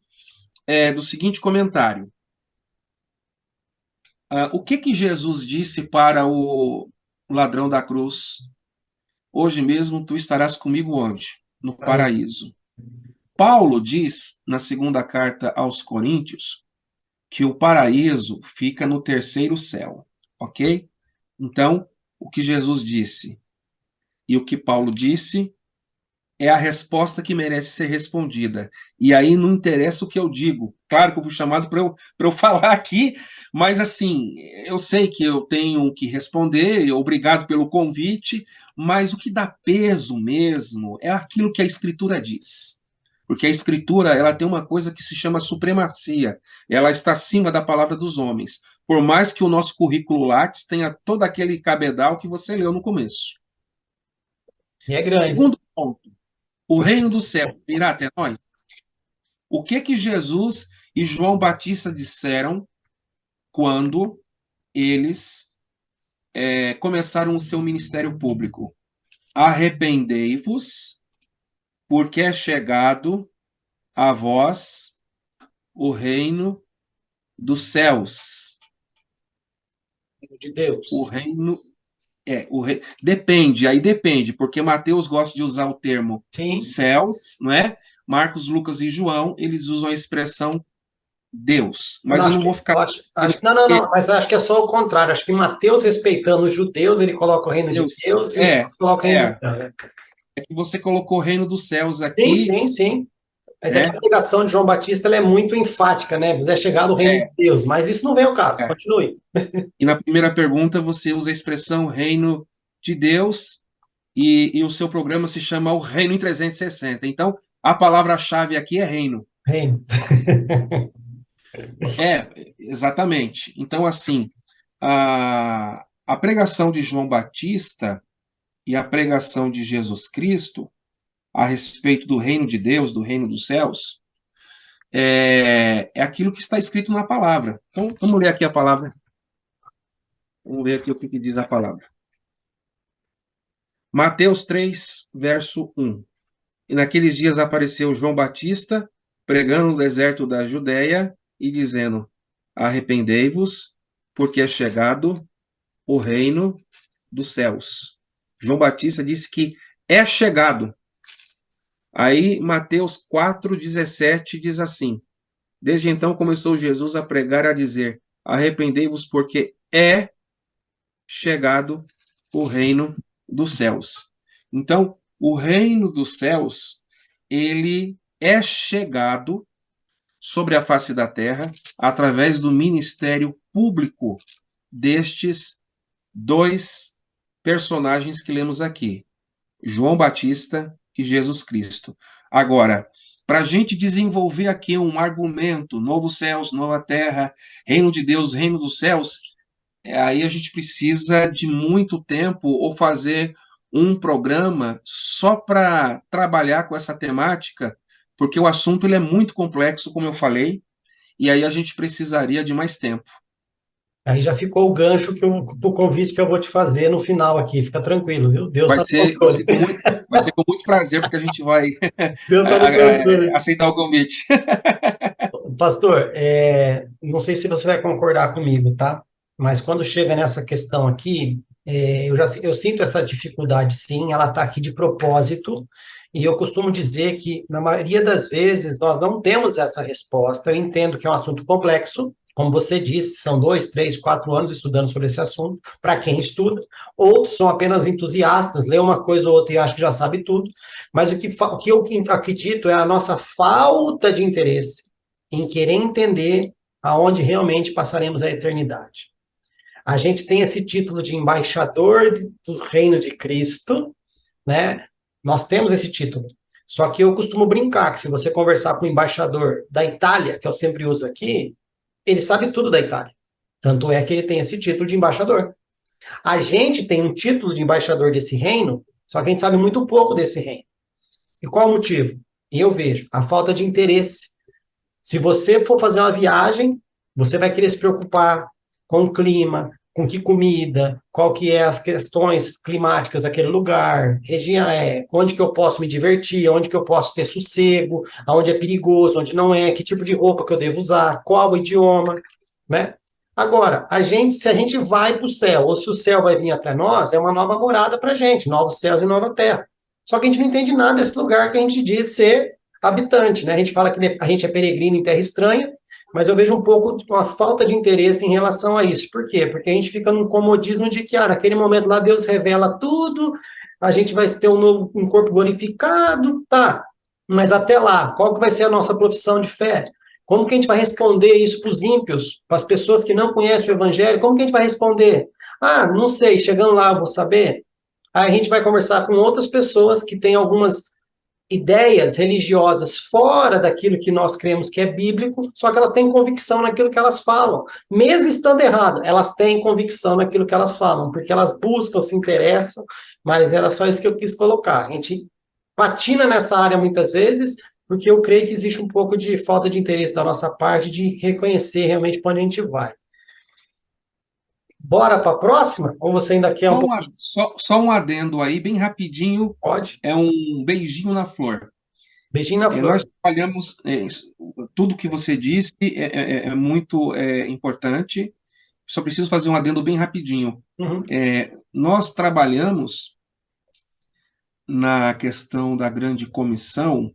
comentário. O que Jesus disse para o ladrão da cruz? Hoje mesmo tu estarás comigo onde? No Aí, paraíso. Paulo diz, na segunda carta aos Coríntios, que o paraíso fica no terceiro céu, ok? Então, o que Jesus disse e o que Paulo disse é a resposta que merece ser respondida. E aí não interessa o que eu digo. Claro que eu fui chamado para eu falar aqui, mas assim, eu sei que eu tenho que responder, obrigado pelo convite, mas o que dá peso mesmo é aquilo que a Escritura diz. Porque a Escritura, ela tem uma coisa que se chama supremacia. Ela está acima da palavra dos homens. Por mais que o nosso currículo Lattes tenha todo aquele cabedal que você leu no começo. e é grande. Segundo ponto, o reino do céu virá até nós? O que Jesus e João Batista disseram quando eles começaram o seu ministério público? Arrependei-vos, porque é chegado a vós o reino dos céus. De O Deus. reino depende, aí depende, porque Mateus gosta de usar o termo Sim. céus, não é? Marcos, Lucas e João, eles usam a expressão Deus. Eu Mas não, eu acho não vou que, ficar. não, mas acho que é só o contrário. Acho que Mateus, respeitando os judeus, ele coloca o reino de Deus. Deus e os outros colocam o reino do É. céu, né? É que você colocou o reino dos céus Sim, aqui, sim, sim. Mas é que a né? pregação de João Batista ela é muito enfática, né? Você é chegado o reino de É, Deus, mas isso não vem ao caso. é. Continue. E na primeira pergunta você usa a expressão reino de Deus e o seu programa se chama o Reino em 360. Então, a palavra-chave aqui é reino. Reino. Exatamente. Então, assim, a pregação de João Batista e a pregação de Jesus Cristo a respeito do reino de Deus, do reino dos céus, é aquilo que está escrito na palavra. Então, vamos ler aqui a palavra. Vamos ver aqui o que diz a palavra. Mateus 3, verso 1. E naqueles dias apareceu João Batista, pregando no deserto da Judéia e dizendo: Arrependei-vos, porque é chegado o reino dos céus. João Batista disse que é chegado. Aí Mateus 4,17 diz assim: Desde então começou Jesus a pregar e a dizer: Arrependei-vos, porque é chegado o reino dos céus. Então, o reino dos céus, ele é chegado sobre a face da terra através do ministério público destes dois personagens que lemos aqui, João Batista e Jesus Cristo. Agora, para a gente desenvolver aqui um argumento, novos céus, nova terra, reino de Deus, reino dos céus, aí a gente precisa de muito tempo ou fazer um programa só para trabalhar com essa temática, porque o assunto ele é muito complexo, como eu falei, e aí a gente precisaria de mais tempo. Aí já ficou o gancho pro convite que eu vou te fazer no final aqui. Fica tranquilo, viu? Deus Vai está no ser, vai controle. ser com muito, vai ser com muito prazer, porque a gente vai Deus está no controle. aceitar o convite. Pastor, não sei se você vai concordar comigo, tá? Mas quando chega nessa questão aqui, eu sinto essa dificuldade, sim, ela está aqui de propósito, e eu costumo dizer que, na maioria das vezes, nós não temos essa resposta. Eu entendo que é um assunto complexo, como você disse, são 2, 3, 4 anos estudando sobre esse assunto, para quem estuda. Outros são apenas entusiastas, lê uma coisa ou outra e acha que já sabe tudo. Mas o que eu acredito é a nossa falta de interesse em querer entender aonde realmente passaremos a eternidade. A gente tem esse título de embaixador do reino de Cristo, né? Nós temos esse título. Só que eu costumo brincar que se você conversar com o embaixador da Itália, que eu sempre uso aqui, ele sabe tudo da Itália. Tanto é que ele tem esse título de embaixador. A gente tem um título de embaixador desse reino, só que a gente sabe muito pouco desse reino. E qual o motivo? E eu vejo a falta de interesse. Se você for fazer uma viagem, você vai querer se preocupar com o clima, com que comida, qual que é as questões climáticas daquele lugar, região, onde que eu posso me divertir, onde que eu posso ter sossego, aonde é perigoso, onde não é, que tipo de roupa que eu devo usar, qual o idioma, né? Agora, se a gente vai para o céu, ou se o céu vai vir até nós, é uma nova morada para a gente, novos céus e nova terra. Só que a gente não entende nada desse lugar que a gente diz ser habitante, né? A gente fala que a gente é peregrino em terra estranha, mas eu vejo um pouco uma falta de interesse em relação a isso. Por quê? Porque a gente fica num comodismo de que, naquele momento lá Deus revela tudo, a gente vai ter um corpo glorificado, tá. Mas até lá, qual que vai ser a nossa profissão de fé? Como que a gente vai responder isso para os ímpios, para as pessoas que não conhecem o evangelho? Como que a gente vai responder? Ah, não sei, chegando lá eu vou saber. Aí a gente vai conversar com outras pessoas que têm algumas ideias religiosas fora daquilo que nós cremos que é bíblico, só que elas têm convicção naquilo que elas falam. Mesmo estando errado, elas têm convicção naquilo que elas falam, porque elas buscam, se interessam, mas era só isso que eu quis colocar. A gente patina nessa área muitas vezes, porque eu creio que existe um pouco de falta de interesse da nossa parte de reconhecer realmente para onde a gente vai. Bora para a próxima? Ou você ainda quer um pouquinho? Só um adendo aí, bem rapidinho, Pode. é um beijinho na flor. Beijinho na Nós flor. trabalhamos, tudo que você disse é muito importante, só preciso fazer um adendo bem rapidinho. Uhum. Nós trabalhamos na questão da grande comissão,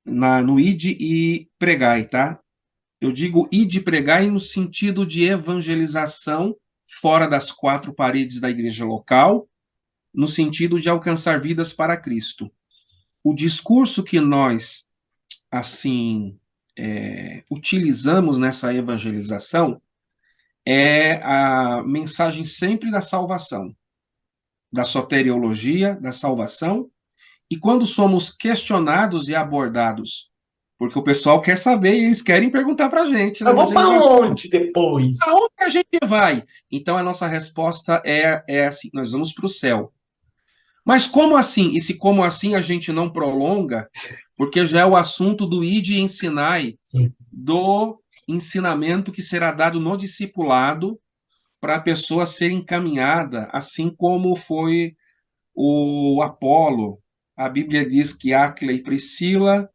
no Ide e Pregai, tá? Eu digo ide e pregai no sentido de evangelização fora das quatro paredes da igreja local, no sentido de alcançar vidas para Cristo. O discurso que nós, assim, utilizamos nessa evangelização é a mensagem sempre da salvação, da soteriologia, da salvação, e quando somos questionados e abordados, porque o pessoal quer saber e eles querem perguntar para a gente na Eu vou para evangelização. onde depois? Aonde a gente vai? Então a nossa resposta é assim: nós vamos para o céu. Mas como assim? E se como assim a gente não prolonga, porque já é o assunto do ide e ensinai, Sim. do ensinamento que será dado no discipulado para a pessoa ser encaminhada, assim como foi o Apolo. A Bíblia diz que Áquila e Priscila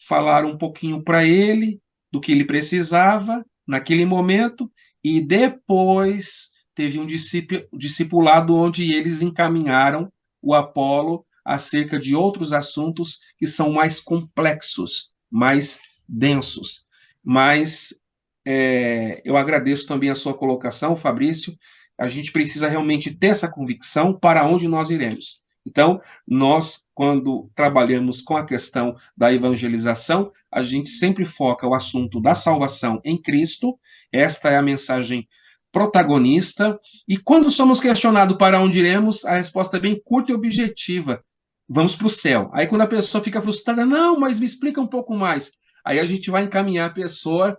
falaram um pouquinho para ele do que ele precisava naquele momento, e depois teve um discipulado onde eles encaminharam o Apolo acerca de outros assuntos que são mais complexos, mais densos. Mas eu agradeço também a sua colocação, Fabrício. A gente precisa realmente ter essa convicção para onde nós iremos. Então, nós, quando trabalhamos com a questão da evangelização, a gente sempre foca o assunto da salvação em Cristo. Esta é a mensagem protagonista. E quando somos questionados para onde iremos, a resposta é bem curta e objetiva. Vamos para o céu. Aí, quando a pessoa fica frustrada, não, mas me explica um pouco mais. Aí a gente vai encaminhar a pessoa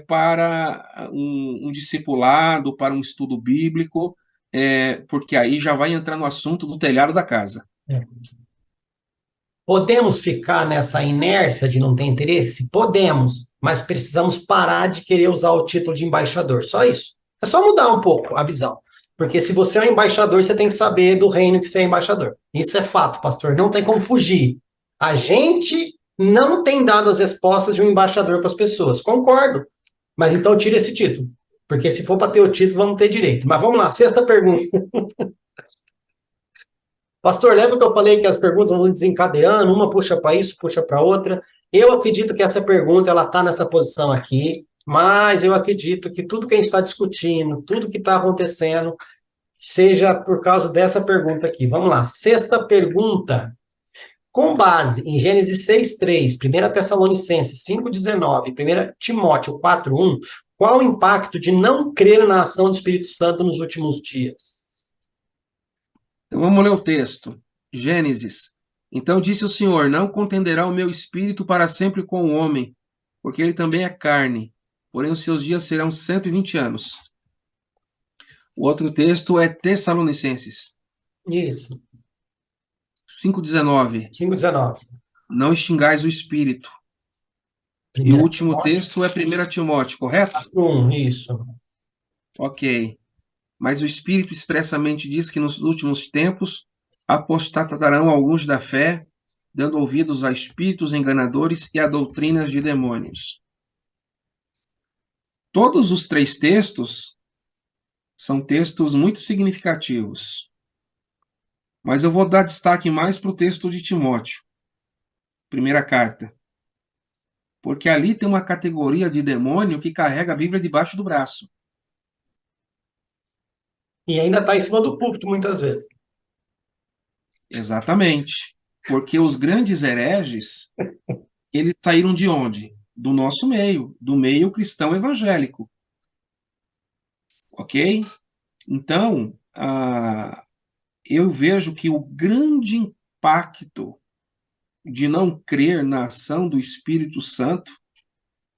para um discipulado, para um estudo bíblico, porque aí já vai entrar no assunto do telhado da casa. Podemos ficar nessa inércia de não ter interesse? Podemos, mas precisamos parar de querer usar o título de embaixador. Só isso. É só mudar um pouco a visão. Porque se você é um embaixador, você tem que saber do reino que você é embaixador. Isso é fato, pastor. Não tem como fugir. A gente não tem dado as respostas de um embaixador para as pessoas. Concordo. Mas então tira esse título. Porque se for para ter o título, vamos ter direito. Mas vamos lá, sexta pergunta. Pastor, lembra que eu falei que as perguntas vão desencadeando, uma puxa para isso, puxa para outra? Eu acredito que essa pergunta ela está nessa posição aqui, mas eu acredito que tudo que a gente está discutindo, tudo que está acontecendo, seja por causa dessa pergunta aqui. Vamos lá, sexta pergunta. Com base em Gênesis 6:3, 1 Tessalonicenses 5:19, 1 Timóteo 4:1, qual o impacto de não crer na ação do Espírito Santo nos últimos dias? Então vamos ler o texto. Gênesis. Então disse o Senhor: não contenderá o meu espírito para sempre com o homem, porque ele também é carne, porém os seus dias serão 120 anos. O outro texto é Tessalonicenses Isso, 5:19. 5:19. Não extingais o espírito. E o 1 último Timóteo texto é 1 Timóteo, correto? 1, isso. Ok. mas o Espírito expressamente diz que nos últimos tempos apostatarão alguns da fé, dando ouvidos a espíritos enganadores e a doutrinas de demônios. Todos os três textos são textos muito significativos, mas eu vou dar destaque mais para o texto de Timóteo, primeira carta, porque ali tem uma categoria de demônio que carrega a Bíblia debaixo do braço. E ainda está em cima do púlpito, muitas vezes. Exatamente. Porque os grandes hereges, eles saíram de onde? Do nosso meio, do meio cristão evangélico. Ok? Então, eu vejo que o grande impacto de não crer na ação do Espírito Santo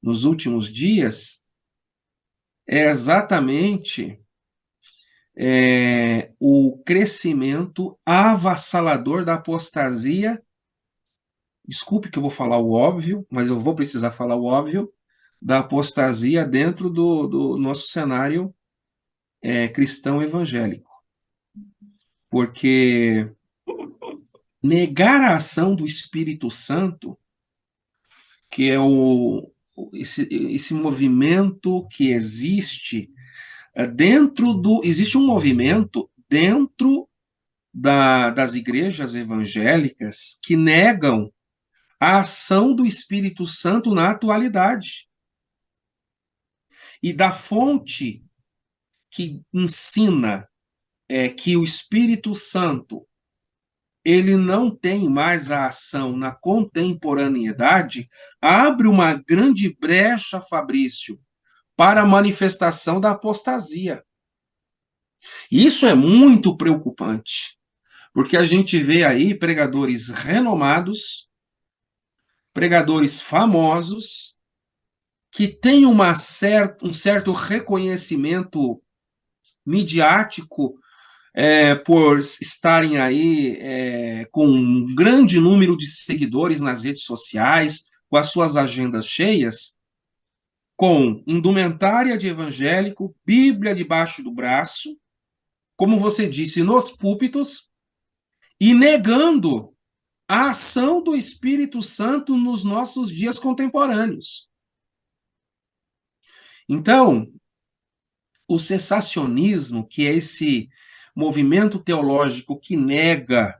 nos últimos dias é exatamente o crescimento avassalador da apostasia. Desculpe que eu vou falar o óbvio, mas eu vou precisar falar o óbvio, da apostasia dentro do nosso cenário cristão evangélico. Porque negar a ação do Espírito Santo, que é esse movimento que existe existe um movimento dentro das igrejas evangélicas que negam a ação do Espírito Santo na atualidade. E da fonte que ensina que o Espírito Santo ele não tem mais a ação na contemporaneidade, abre uma grande brecha, Fabrício, para a manifestação da apostasia. E isso é muito preocupante, porque a gente vê aí pregadores renomados, pregadores famosos, que têm um certo reconhecimento midiático por estarem aí com um grande número de seguidores nas redes sociais, com as suas agendas cheias, com indumentária de evangélico, Bíblia debaixo do braço, como você disse, nos púlpitos, e negando a ação do Espírito Santo nos nossos dias contemporâneos. Então, o cessacionismo, que é esse movimento teológico que nega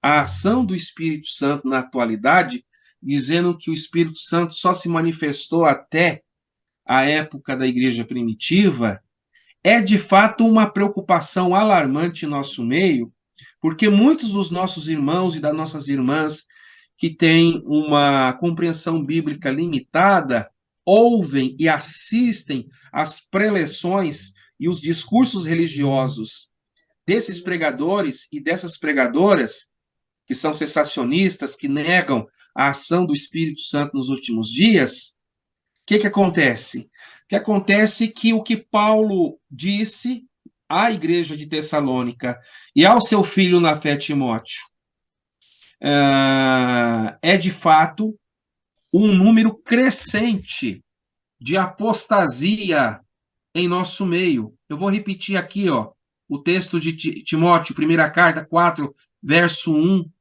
a ação do Espírito Santo na atualidade, dizendo que o Espírito Santo só se manifestou até a época da igreja primitiva, é de fato uma preocupação alarmante em nosso meio, porque muitos dos nossos irmãos e das nossas irmãs que têm uma compreensão bíblica limitada ouvem e assistem às preleções e os discursos religiosos desses pregadores e dessas pregadoras que são cessacionistas, que negam a ação do Espírito Santo nos últimos dias. O que acontece? O que acontece é que o que Paulo disse à igreja de Tessalônica e ao seu filho na fé, Timóteo, é de fato um número crescente de apostasia em nosso meio. Eu vou repetir aqui, o texto de Timóteo, primeira carta, 4, verso 1.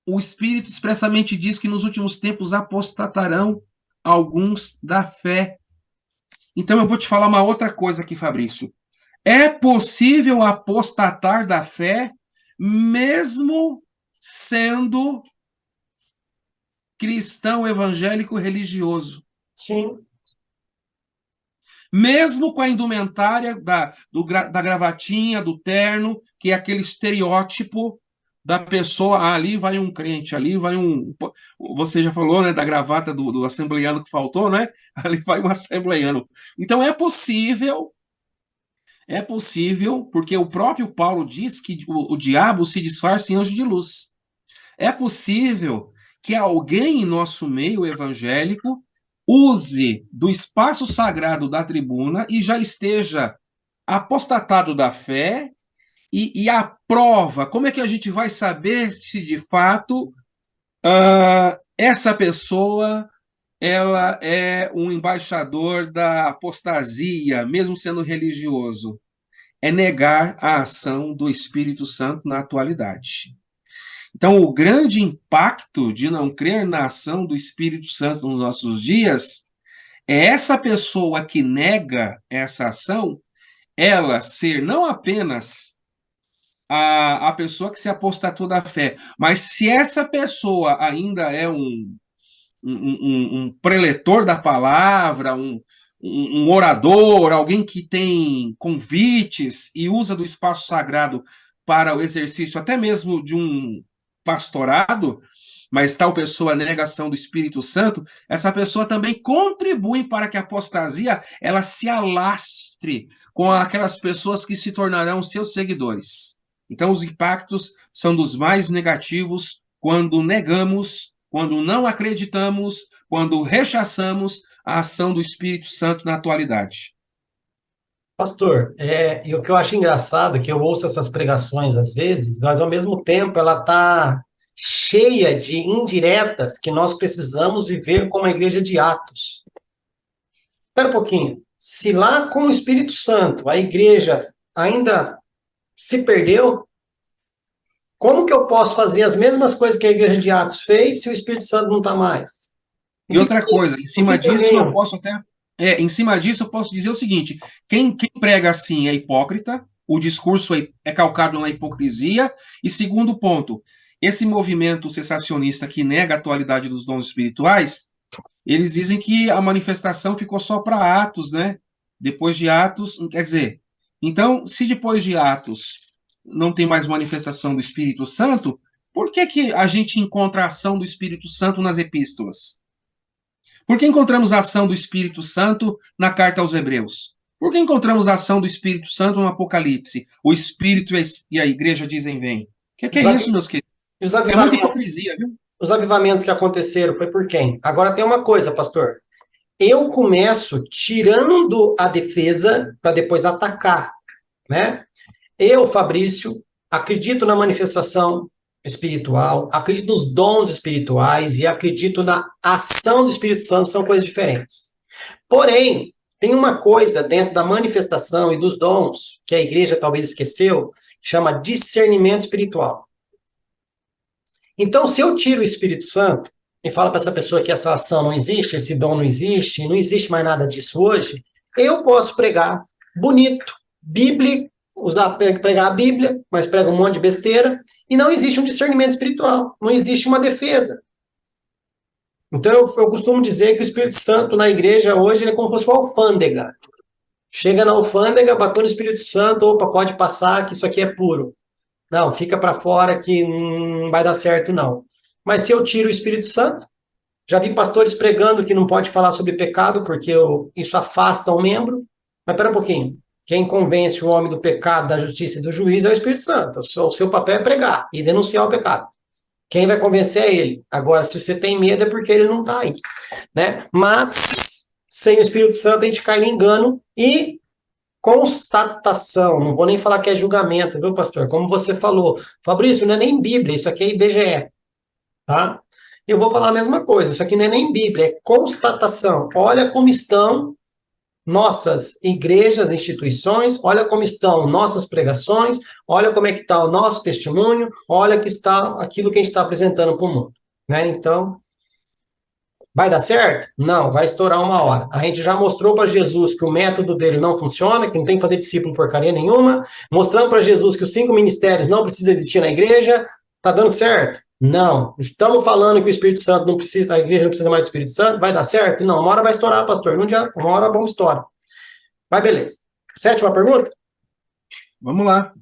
O Espírito expressamente diz que nos últimos tempos apostatarão alguns da fé. Então eu vou te falar uma outra coisa aqui, Fabrício. É possível apostatar da fé mesmo sendo cristão evangélico religioso. Sim. Mesmo com a indumentária da gravatinha, do terno, que é aquele estereótipo da pessoa, ali vai um crente, ali vai um... Você já falou, né, da gravata do assembleiano que faltou, né? Ali vai um assembleiano. Então é possível, porque o próprio Paulo diz que o diabo se disfarça em anjo de luz. É possível que alguém em nosso meio evangélico use do espaço sagrado da tribuna e já esteja apostatado da fé e a prova, como é que a gente vai saber se de fato essa pessoa ela é um embaixador da apostasia, mesmo sendo religioso. É negar a ação do Espírito Santo na atualidade. Então, o grande impacto de não crer na ação do Espírito Santo nos nossos dias é essa pessoa que nega essa ação, ela ser não apenas a pessoa que se apostatou da fé, mas se essa pessoa ainda é um preletor da palavra, um orador, alguém que tem convites e usa do espaço sagrado para o exercício até mesmo de um pastorado, mas tal pessoa nega a ação do Espírito Santo, essa pessoa também contribui para que a apostasia ela se alastre com aquelas pessoas que se tornarão seus seguidores. Então, os impactos são dos mais negativos quando negamos, quando não acreditamos, quando rechaçamos a ação do Espírito Santo na atualidade. Pastor, e o que eu acho engraçado é que eu ouço essas pregações às vezes, mas ao mesmo tempo ela está cheia de indiretas que nós precisamos viver como a igreja de Atos. Espera um pouquinho. Se lá com o Espírito Santo a igreja ainda se perdeu, como que eu posso fazer as mesmas coisas que a igreja de Atos fez se o Espírito Santo não está mais? E outra coisa, em O cima que que eu disso eu ganho? posso até. Em cima disso eu posso dizer o seguinte: quem prega assim é hipócrita, o discurso é calcado na hipocrisia, e segundo ponto, esse movimento cessacionista que nega a atualidade dos dons espirituais, eles dizem que a manifestação ficou só para Atos, né? Depois de Atos, quer dizer, então, se depois de Atos não tem mais manifestação do Espírito Santo, por que que a gente encontra a ação do Espírito Santo nas epístolas? Por que encontramos a ação do Espírito Santo na carta aos Hebreus? Por que encontramos a ação do Espírito Santo no Apocalipse? O Espírito e a igreja dizem vem. O que é isso, meus queridos? E os É muita avivamentos? hipocrisia, viu? Os avivamentos que aconteceram foi por quem? Agora tem uma coisa, pastor. Eu começo tirando a defesa para depois atacar, né? Eu, Fabrício, acredito na manifestação espiritual, acredito nos dons espirituais e acredito na ação do Espírito Santo, são coisas diferentes. Porém, tem uma coisa dentro da manifestação e dos dons que a igreja talvez esqueceu, que chama discernimento espiritual. Então, se eu tiro o Espírito Santo e falo para essa pessoa que essa ação não existe, esse dom não existe mais nada disso hoje, eu posso pregar bonito, Bíblia, pregar a Bíblia, mas prega um monte de besteira, e não existe um discernimento espiritual, não existe uma defesa. Então, eu costumo dizer que o Espírito Santo na igreja hoje ele é como se fosse uma alfândega. Chega na alfândega, bateu no Espírito Santo, opa, pode passar, que isso aqui é puro. Não, fica para fora que não vai dar certo, não. Mas se eu tiro o Espírito Santo, já vi pastores pregando que não pode falar sobre pecado, porque isso afasta um membro. Mas pera um pouquinho. Quem convence o homem do pecado, da justiça e do juízo é o Espírito Santo. O seu papel é pregar e denunciar o pecado. Quem vai convencer é ele. Agora, se você tem medo, é porque ele não está aí. Né? Mas, sem o Espírito Santo, a gente cai no engano e constatação, não vou nem falar que é julgamento, viu, pastor? Como você falou, Fabrício, não é nem Bíblia, isso aqui é IBGE, tá? Eu vou falar a mesma coisa, isso aqui não é nem Bíblia, é constatação. Olha como estão nossas igrejas, instituições, olha como estão nossas pregações, olha como é que está o nosso testemunho, olha que está aquilo que a gente está apresentando para o mundo, né? Então, vai dar certo? Não, vai estourar uma hora. A gente já mostrou para Jesus que o método dele não funciona, que não tem que fazer discípulo porcaria nenhuma. Mostramos para Jesus que os 5 ministérios não precisam existir na igreja. Tá dando certo? Não. Estamos falando que o Espírito Santo não precisa, a igreja não precisa mais do Espírito Santo. Vai dar certo? Não. Uma hora vai estourar, pastor. Não adianta. Uma hora a bomba estoura. Vai, beleza. 7ª pergunta? Vamos lá.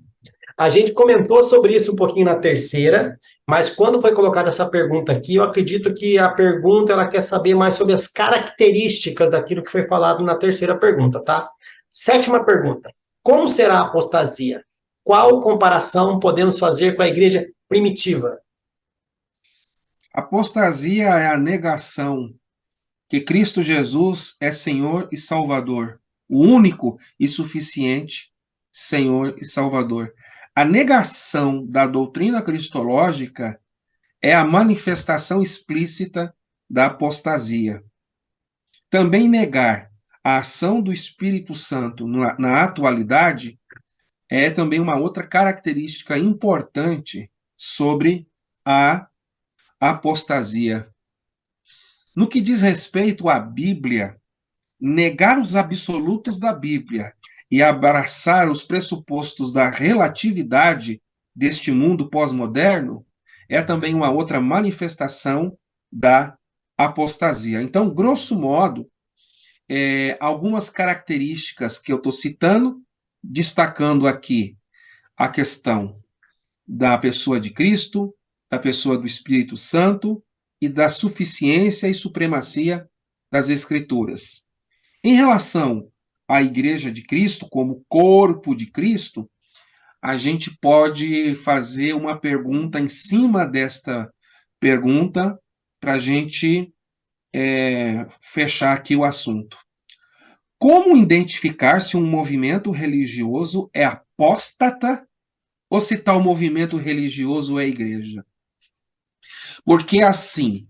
A gente comentou sobre isso um pouquinho na terceira, mas quando foi colocada essa pergunta aqui, eu acredito que a pergunta ela quer saber mais sobre as características daquilo que foi falado na terceira pergunta, tá? 7ª pergunta. Como será a apostasia? Qual comparação podemos fazer com a igreja primitiva? Apostasia é a negação que Cristo Jesus é Senhor e Salvador, o único e suficiente Senhor e Salvador. A negação da doutrina cristológica é a manifestação explícita da apostasia. Também negar a ação do Espírito Santo na atualidade é também uma outra característica importante sobre a apostasia. No que diz respeito à Bíblia, negar os absolutos da Bíblia e abraçar os pressupostos da relatividade deste mundo pós-moderno é também uma outra manifestação da apostasia. Então, grosso modo, algumas características que eu estou citando, destacando aqui a questão da pessoa de Cristo, da pessoa do Espírito Santo e da suficiência e supremacia das Escrituras. Em relação à Igreja de Cristo, como corpo de Cristo, a gente pode fazer uma pergunta em cima desta pergunta para a gente fechar aqui o assunto. Como identificar se um movimento religioso é apóstata ou se tal movimento religioso é igreja? Porque assim,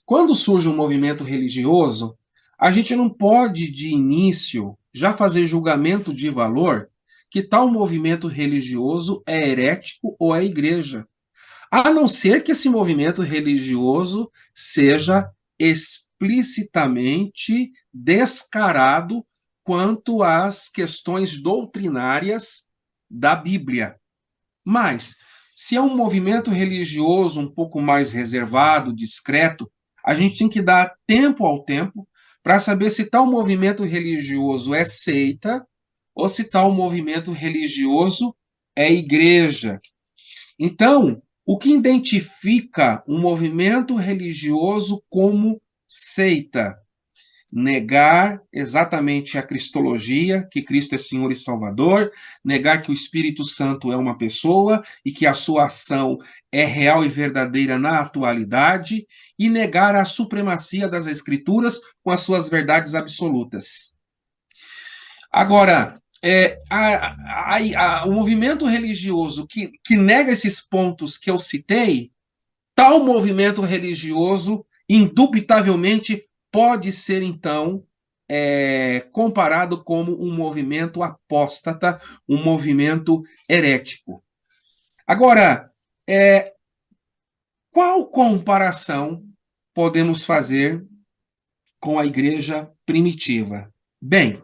quando surge um movimento religioso, a gente não pode, de início, já fazer julgamento de valor que tal movimento religioso é herético ou é igreja. A não ser que esse movimento religioso seja explicitamente descarado quanto às questões doutrinárias da Bíblia. Mas, se é um movimento religioso um pouco mais reservado, discreto, a gente tem que dar tempo ao tempo para saber se tal movimento religioso é seita ou se tal movimento religioso é igreja. Então, o que identifica um movimento religioso como seita? Negar exatamente a cristologia, que Cristo é Senhor e Salvador, negar que o Espírito Santo é uma pessoa e que a sua ação é real e verdadeira na atualidade, e negar a supremacia das Escrituras com as suas verdades absolutas. Agora, o movimento religioso que nega esses pontos que eu citei, tal movimento religioso, indubitavelmente, pode ser, então, comparado como um movimento apóstata, um movimento herético. Agora, qual comparação podemos fazer com a igreja primitiva? Bem,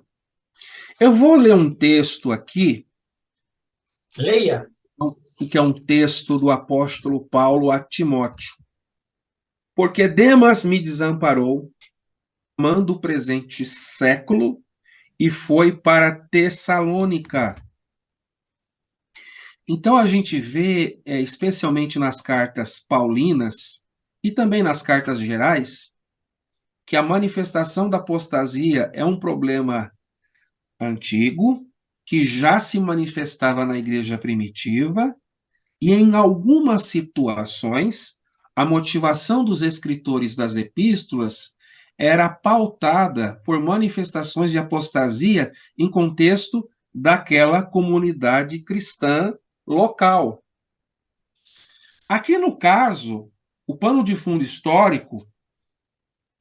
eu vou ler um texto aqui. Leia. Que é um texto do apóstolo Paulo a Timóteo. Porque Demas me desamparou, amando o presente século, e foi para Tessalônica. Então a gente vê, especialmente nas cartas paulinas, e também nas cartas gerais, que a manifestação da apostasia é um problema antigo, que já se manifestava na igreja primitiva, e em algumas situações, a motivação dos escritores das epístolas era pautada por manifestações de apostasia em contexto daquela comunidade cristã local. Aqui no caso, o pano de fundo histórico,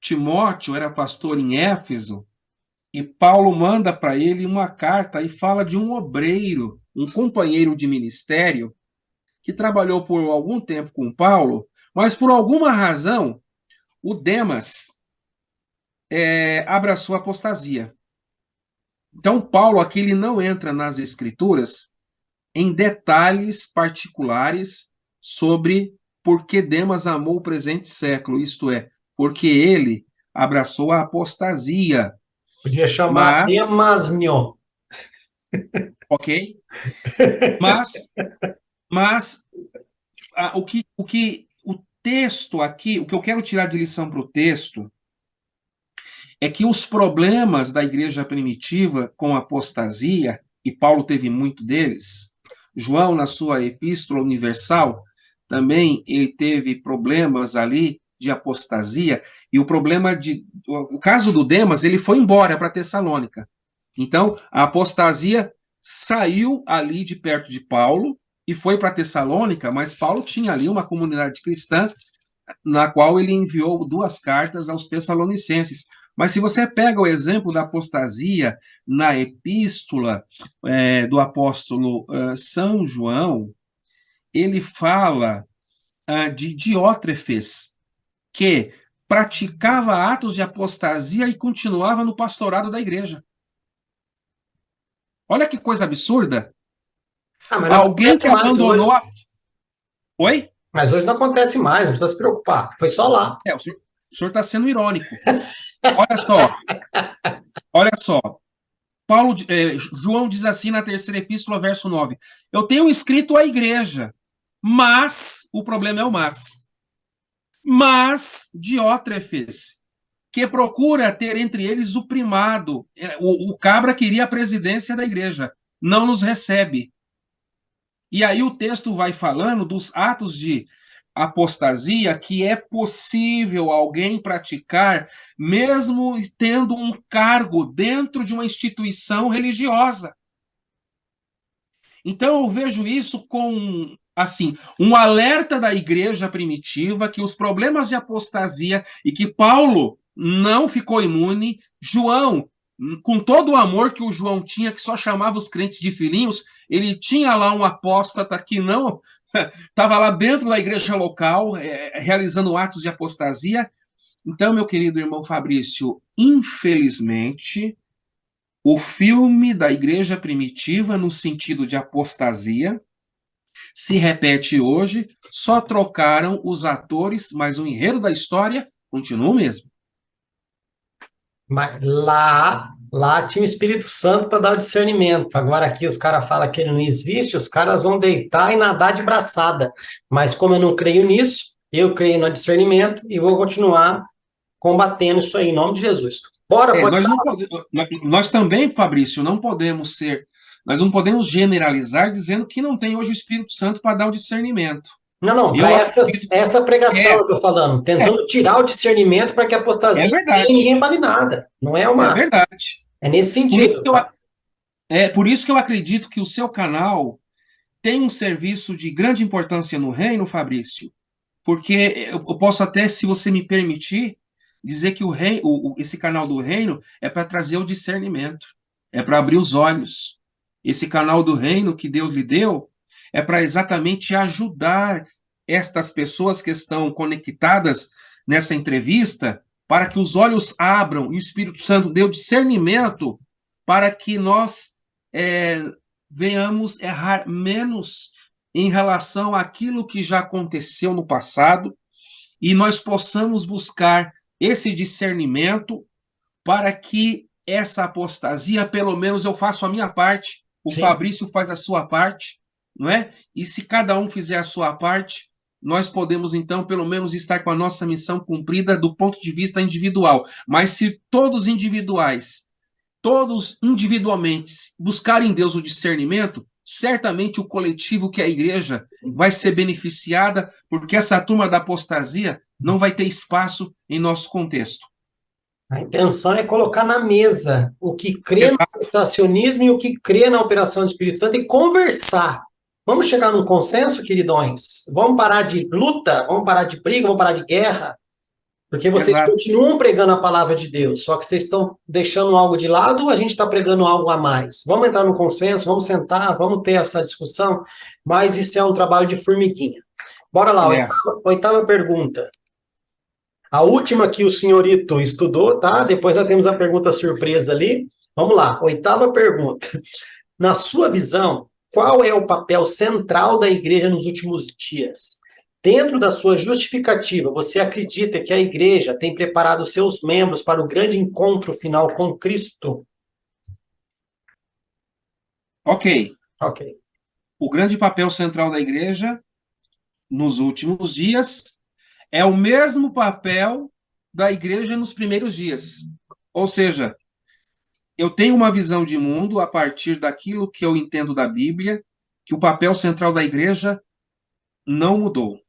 Timóteo era pastor em Éfeso, e Paulo manda para ele uma carta e fala de um obreiro, um companheiro de ministério, que trabalhou por algum tempo com Paulo, mas por alguma razão, o Demas abraçou a apostasia. Então, Paulo aqui ele não entra nas escrituras em detalhes particulares sobre por que Demas amou o presente século, isto é, porque ele abraçou a apostasia. Podia chamar Demasnio. Ok? Mas o texto aqui, o que eu quero tirar de lição para o texto é que os problemas da igreja primitiva com a apostasia, e Paulo teve muito deles, João, na sua Epístola Universal, também ele teve problemas ali de apostasia, e o caso do Demas, ele foi embora para Tessalônica. Então, a apostasia saiu ali de perto de Paulo e foi para Tessalônica, mas Paulo tinha ali uma comunidade cristã na qual ele enviou 2 cartas aos Tessalonicenses. Mas se você pega o exemplo da apostasia na epístola do apóstolo São João, ele fala de Diótrefes, que praticava atos de apostasia e continuava no pastorado da igreja. Olha que coisa absurda. Mas não Alguém acontece que mais hoje. abandonou a... Oi? Mas hoje não acontece mais, não precisa se preocupar. Foi só lá. O senhor está sendo irônico. Olha só. João diz assim na 3ª epístola, verso 9: eu tenho escrito à igreja, mas, o problema é o mas Diótrefes, que procura ter entre eles o primado, o cabra queria a presidência da igreja, não nos recebe. E aí o texto vai falando dos atos de apostasia que é possível alguém praticar mesmo tendo um cargo dentro de uma instituição religiosa. Então eu vejo isso com assim, um alerta da igreja primitiva que os problemas de apostasia e que Paulo não ficou imune, João, com todo o amor que o João tinha, que só chamava os crentes de filhinhos, ele tinha lá um apóstata que não estava lá dentro da igreja local, realizando atos de apostasia. Então, meu querido irmão Fabrício, infelizmente, o filme da igreja primitiva, no sentido de apostasia, se repete hoje, só trocaram os atores, mas o enredo da história continua o mesmo. Mas lá tinha o Espírito Santo para dar o discernimento. Agora aqui os caras falam que ele não existe, os caras vão deitar e nadar de braçada. Mas como eu não creio nisso, eu creio no discernimento e vou continuar combatendo isso aí, em nome de Jesus. Bora, pode... nós também, Fabrício, nós não podemos generalizar dizendo que não tem hoje o Espírito Santo para dar o discernimento. Não, para essa pregação eu estou falando, tentando tirar o discernimento para que a apostasia e ninguém fale nada. Não é uma... É verdade. É nesse sentido. Por isso que eu acredito que o seu canal tem um serviço de grande importância no reino, Fabrício, porque eu posso até, se você me permitir, dizer que esse canal do reino é para trazer o discernimento, é para abrir os olhos. Esse canal do reino que Deus lhe deu é para exatamente ajudar estas pessoas que estão conectadas nessa entrevista, para que os olhos abram e o Espírito Santo dê o discernimento para que nós venhamos errar menos em relação àquilo que já aconteceu no passado e nós possamos buscar esse discernimento para que essa apostasia, pelo menos eu faço a minha parte, o Sim. Fabrício faz a sua parte, não é? E se cada um fizer a sua parte, nós podemos, então, pelo menos estar com a nossa missão cumprida do ponto de vista individual. Mas se todos individualmente buscarem em Deus o discernimento, certamente o coletivo, que é a igreja, vai ser beneficiada, porque essa turma da apostasia não vai ter espaço em nosso contexto. A intenção é colocar na mesa o que crê no sensacionismo e o que crê na operação do Espírito Santo e conversar. Vamos chegar num consenso, queridões? Vamos parar de luta, vamos parar de briga, vamos parar de guerra? Porque vocês continuam pregando a palavra de Deus, só que vocês estão deixando algo de lado ou a gente está pregando algo a mais? Vamos entrar no consenso, vamos sentar, vamos ter essa discussão, mas isso é um trabalho de formiguinha. Bora lá, oitava pergunta. A última que o senhorito estudou, tá? Depois nós temos a pergunta surpresa ali. Vamos lá, oitava pergunta. Na sua visão, qual é o papel central da igreja nos últimos dias? Dentro da sua justificativa, você acredita que a igreja tem preparado seus membros para o grande encontro final com Cristo? Ok. O grande papel central da igreja nos últimos dias é o mesmo papel da igreja nos primeiros dias. Ou seja, eu tenho uma visão de mundo a partir daquilo que eu entendo da Bíblia, que o papel central da igreja não mudou.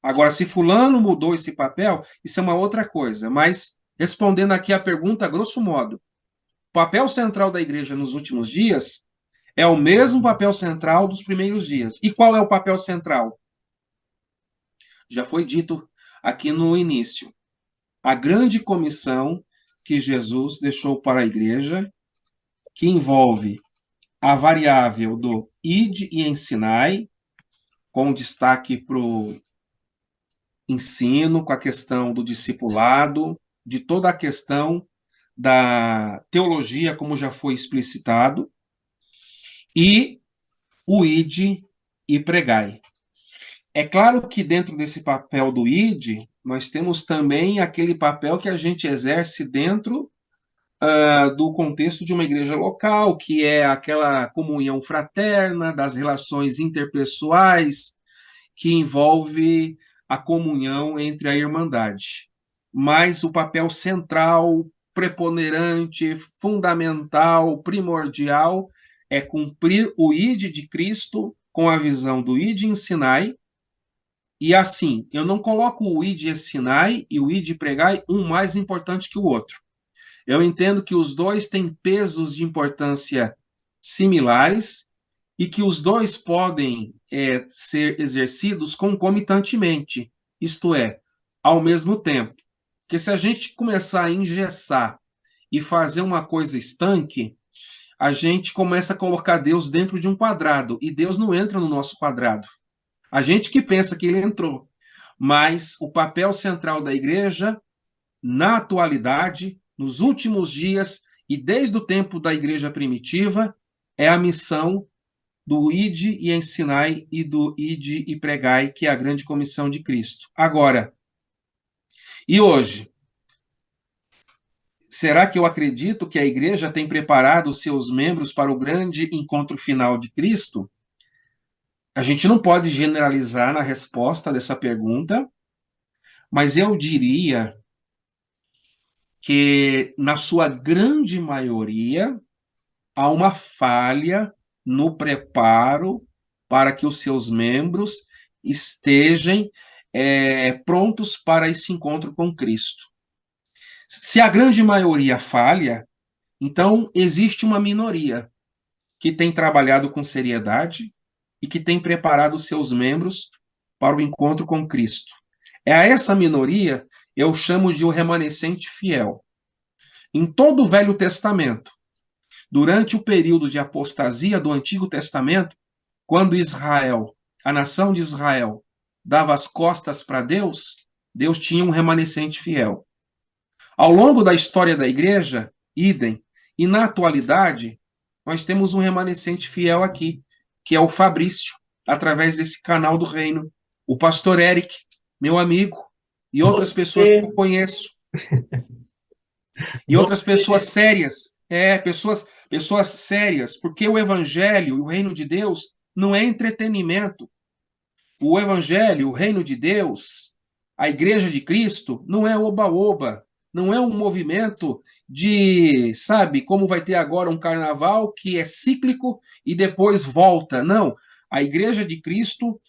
Agora, se fulano mudou esse papel, isso é uma outra coisa. Mas, respondendo aqui a pergunta, grosso modo, o papel central da igreja nos últimos dias é o mesmo papel central dos primeiros dias. E qual é o papel central? já foi dito aqui no início, a grande comissão que Jesus deixou para a igreja, que envolve a variável do ide e ensinai, com destaque para o ensino, com a questão do discipulado, de toda a questão da teologia, como já foi explicitado, e o ide e pregai. É claro que dentro desse papel do ide, nós temos também aquele papel que a gente exerce dentro do contexto de uma igreja local, que é aquela comunhão fraterna, das relações interpessoais, que envolve a comunhão entre a irmandade. Mas o papel central, preponderante, fundamental, primordial, é cumprir o ide de Cristo com a visão do ide ensinai. E assim, eu não coloco o ide ensinai e o ide pregai um mais importante que o outro. Eu entendo que os dois têm pesos de importância similares e que os dois podem ser exercidos concomitantemente, isto é, ao mesmo tempo. Porque se a gente começar a engessar e fazer uma coisa estanque, a gente começa a colocar Deus dentro de um quadrado, e Deus não entra no nosso quadrado. A gente que pensa que ele entrou. Mas o papel central da igreja, na atualidade, nos últimos dias e desde o tempo da igreja primitiva, é a missão do ide e ensinai e do ide e pregai, que é a grande comissão de Cristo. Agora, e hoje? Será que eu acredito que a igreja tem preparado os seus membros para o grande encontro final de Cristo? A gente não pode generalizar na resposta dessa pergunta, mas eu diria que, na sua grande maioria, há uma falha no preparo para que os seus membros estejam prontos para esse encontro com Cristo. Se a grande maioria falha, então existe uma minoria que tem trabalhado com seriedade e que tem preparado os seus membros para o encontro com Cristo. É a essa minoria eu chamo de o remanescente fiel. Em todo o Velho Testamento, durante o período de apostasia do Antigo Testamento, quando Israel, a nação de Israel, dava as costas para Deus, Deus tinha um remanescente fiel. Ao longo da história da igreja, idem, e na atualidade, nós temos um remanescente fiel aqui, que é o Fabrício, através desse canal do Reino, o pastor Eric, meu amigo, e outras pessoas que eu conheço. E outras pessoas sérias, pessoas sérias, porque o evangelho e o reino de Deus não é entretenimento. O evangelho, o reino de Deus, a igreja de Cristo, não é oba-oba, não é um movimento de, sabe, como vai ter agora um carnaval que é cíclico e depois volta. Não, a igreja de Cristo,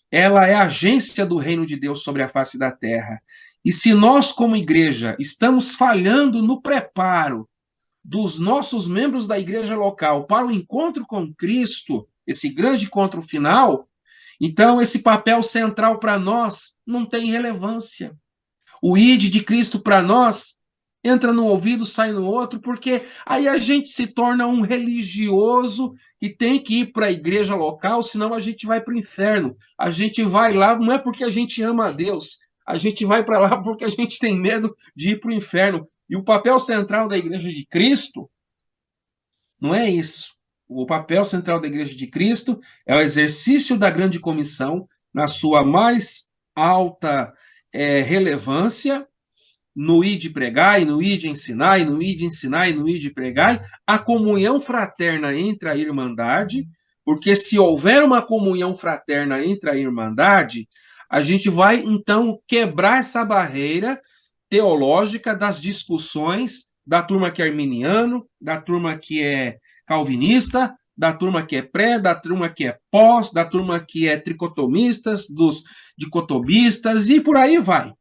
ela é a agência do reino de Deus sobre a face da terra. E se nós, como igreja, estamos falhando no preparo dos nossos membros da igreja local para o encontro com Cristo, esse grande encontro final, então esse papel central para nós não tem relevância. O ide de Cristo para nós entra num ouvido, sai no outro, porque aí a gente se torna um religioso que tem que ir para a igreja local, senão a gente vai para o inferno. A gente vai lá, não é porque a gente ama a Deus, a gente vai para lá porque a gente tem medo de ir para o inferno. E o papel central da igreja de Cristo não é isso. O papel central da igreja de Cristo é o exercício da grande comissão na sua mais alta relevância, no ide pregai, no ide ensinai, no ide ensinai, no ide pregai, a comunhão fraterna entre a irmandade, porque se houver uma comunhão fraterna entre a irmandade, a gente vai, então, quebrar essa barreira teológica das discussões da turma que é arminiano, da turma que é calvinista, da turma que é pré, da turma que é pós, da turma que é tricotomistas, dos dicotobistas e por aí vai.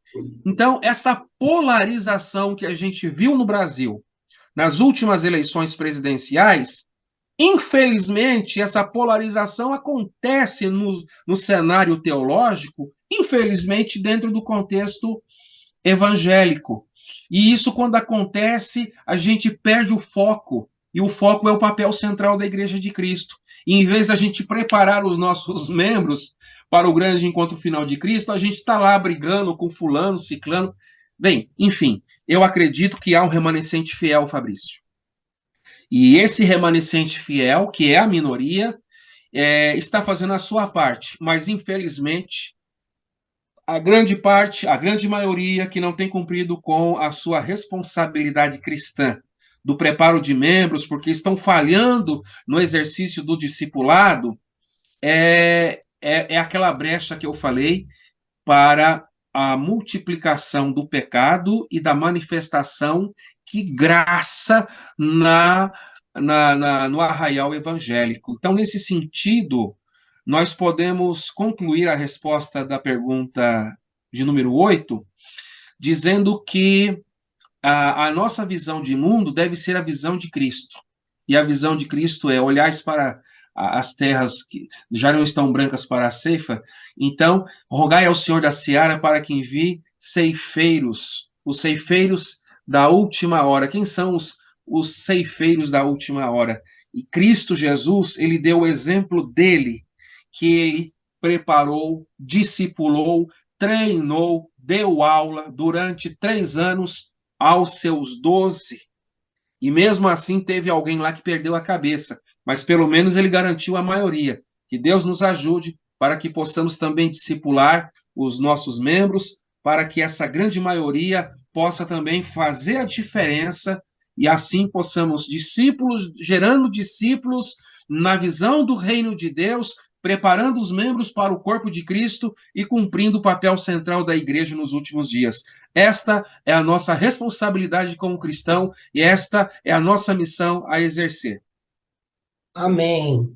Então, essa polarização que a gente viu no Brasil nas últimas eleições presidenciais Infelizmente, essa polarização acontece no cenário teológico, infelizmente, dentro do contexto evangélico. E isso, quando acontece, a gente perde o foco, e o foco é o papel central da Igreja de Cristo. E em vez de a gente preparar os nossos membros para o grande encontro final de Cristo, a gente está lá brigando com fulano, ciclano. Bem, enfim, eu acredito que há um remanescente fiel, Fabrício. E esse remanescente fiel, que é a minoria, está fazendo a sua parte, mas infelizmente a grande parte, a grande maioria que não tem cumprido com a sua responsabilidade cristã, do preparo de membros, porque estão falhando no exercício do discipulado, é aquela brecha que eu falei para a multiplicação do pecado e da manifestação que graça no arraial evangélico. Então, nesse sentido, nós podemos concluir a resposta da pergunta de número 8, dizendo que a nossa visão de mundo deve ser a visão de Cristo. E a visão de Cristo é olhar para as terras que já não estão brancas para a ceifa, então rogai ao Senhor da seara para que envie ceifeiros, os ceifeiros da última hora. Quem são os ceifeiros da última hora? E Cristo Jesus, ele deu o exemplo dele, que ele preparou, discipulou, treinou, deu aula durante 3 anos aos seus 12. E mesmo assim teve alguém lá que perdeu a cabeça, mas pelo menos ele garantiu a maioria. Que Deus nos ajude para que possamos também discipular os nossos membros, para que essa grande maioria possa também fazer a diferença e assim possamos discípulos, gerando discípulos na visão do reino de Deus, preparando os membros para o corpo de Cristo e cumprindo o papel central da igreja nos últimos dias. Esta é a nossa responsabilidade como cristão e esta é a nossa missão a exercer. Amém.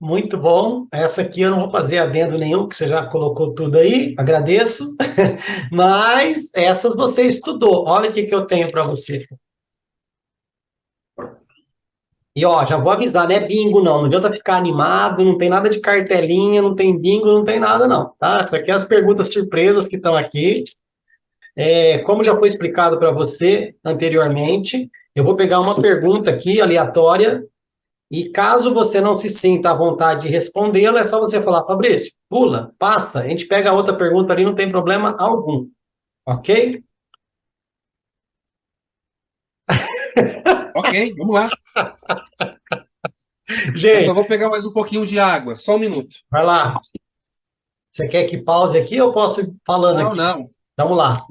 Muito bom. Essa aqui eu não vou fazer adendo nenhum, porque você já colocou tudo aí, agradeço. Mas essas você estudou. Olha o que eu tenho para você. E ó, já vou avisar, não é bingo não, não adianta ficar animado, não tem nada de cartelinha, não tem bingo, não tem nada não, tá? Isso aqui é as perguntas surpresas que estão aqui. Como já foi explicado para você anteriormente, eu vou pegar uma pergunta aqui, aleatória, e caso você não se sinta à vontade de respondê-la, é só você falar, Fabrício, pula, passa, a gente pega a outra pergunta ali, não tem problema algum, ok? Ok, vamos lá. Gente, eu só vou pegar mais um pouquinho de água, só um minuto. Vai lá. Você quer que pause aqui ou posso ir falando aqui? Não. Vamos lá.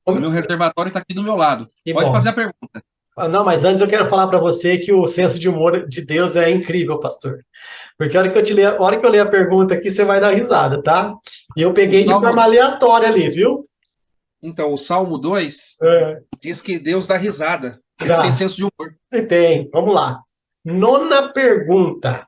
O meu reservatório está aqui do meu lado. Pode fazer a pergunta. Não, mas antes eu quero falar para você que o senso de humor de Deus é incrível, pastor. Porque a hora que eu ler a pergunta aqui, você vai dar risada, tá? E eu peguei de forma aleatória ali, viu? Então, o Salmo 2 diz que Deus dá risada. Ele tem senso de humor. Tem. Vamos lá. 9ª pergunta.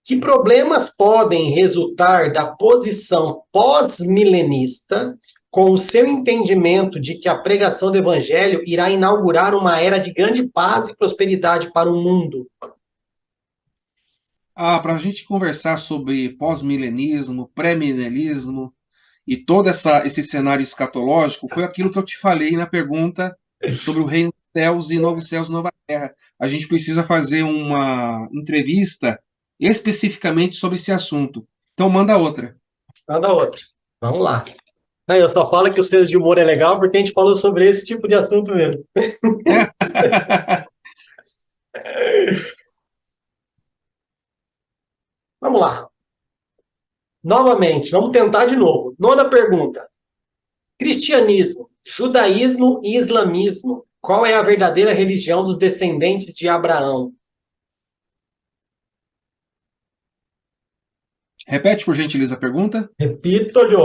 Que problemas podem resultar da posição pós-milenista com o seu entendimento de que a pregação do evangelho irá inaugurar uma era de grande paz e prosperidade para o mundo? Para a gente conversar sobre pós-milenismo, pré-milenismo e todo esse cenário escatológico, foi aquilo que eu te falei na pergunta sobre o reino dos céus e novos céus e nova terra. A gente precisa fazer uma entrevista especificamente sobre esse assunto. Então, manda outra. Manda outra. Vamos lá. Eu só falo que o senso de humor é legal porque a gente falou sobre esse tipo de assunto mesmo. Vamos lá. Novamente, vamos tentar de novo. 9ª pergunta. Cristianismo, judaísmo e islamismo. Qual é a verdadeira religião dos descendentes de Abraão? Repete, por gentileza, a pergunta. Repito-lhe.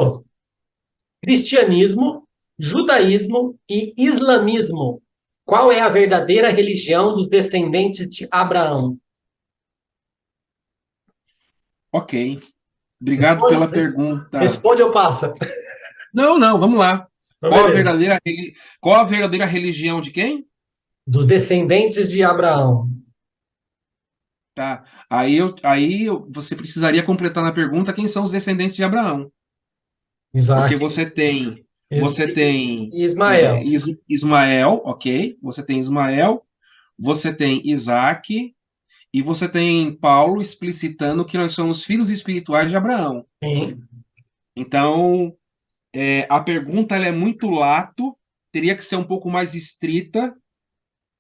Cristianismo, judaísmo e islamismo. Qual é a verdadeira religião dos descendentes de Abraão? Ok. Obrigado pela pergunta. Responde ou passa? Não, vamos lá. Qual a verdadeira religião de quem? Dos descendentes de Abraão. Tá. Você precisaria completar na pergunta quem são os descendentes de Abraão. Porque Isaac você tem e Ismael. Ismael, ok? Você tem Ismael, você tem Isaac, e você tem Paulo explicitando que nós somos filhos espirituais de Abraão. Sim. Então, a pergunta ela é muito lato, teria que ser um pouco mais estrita,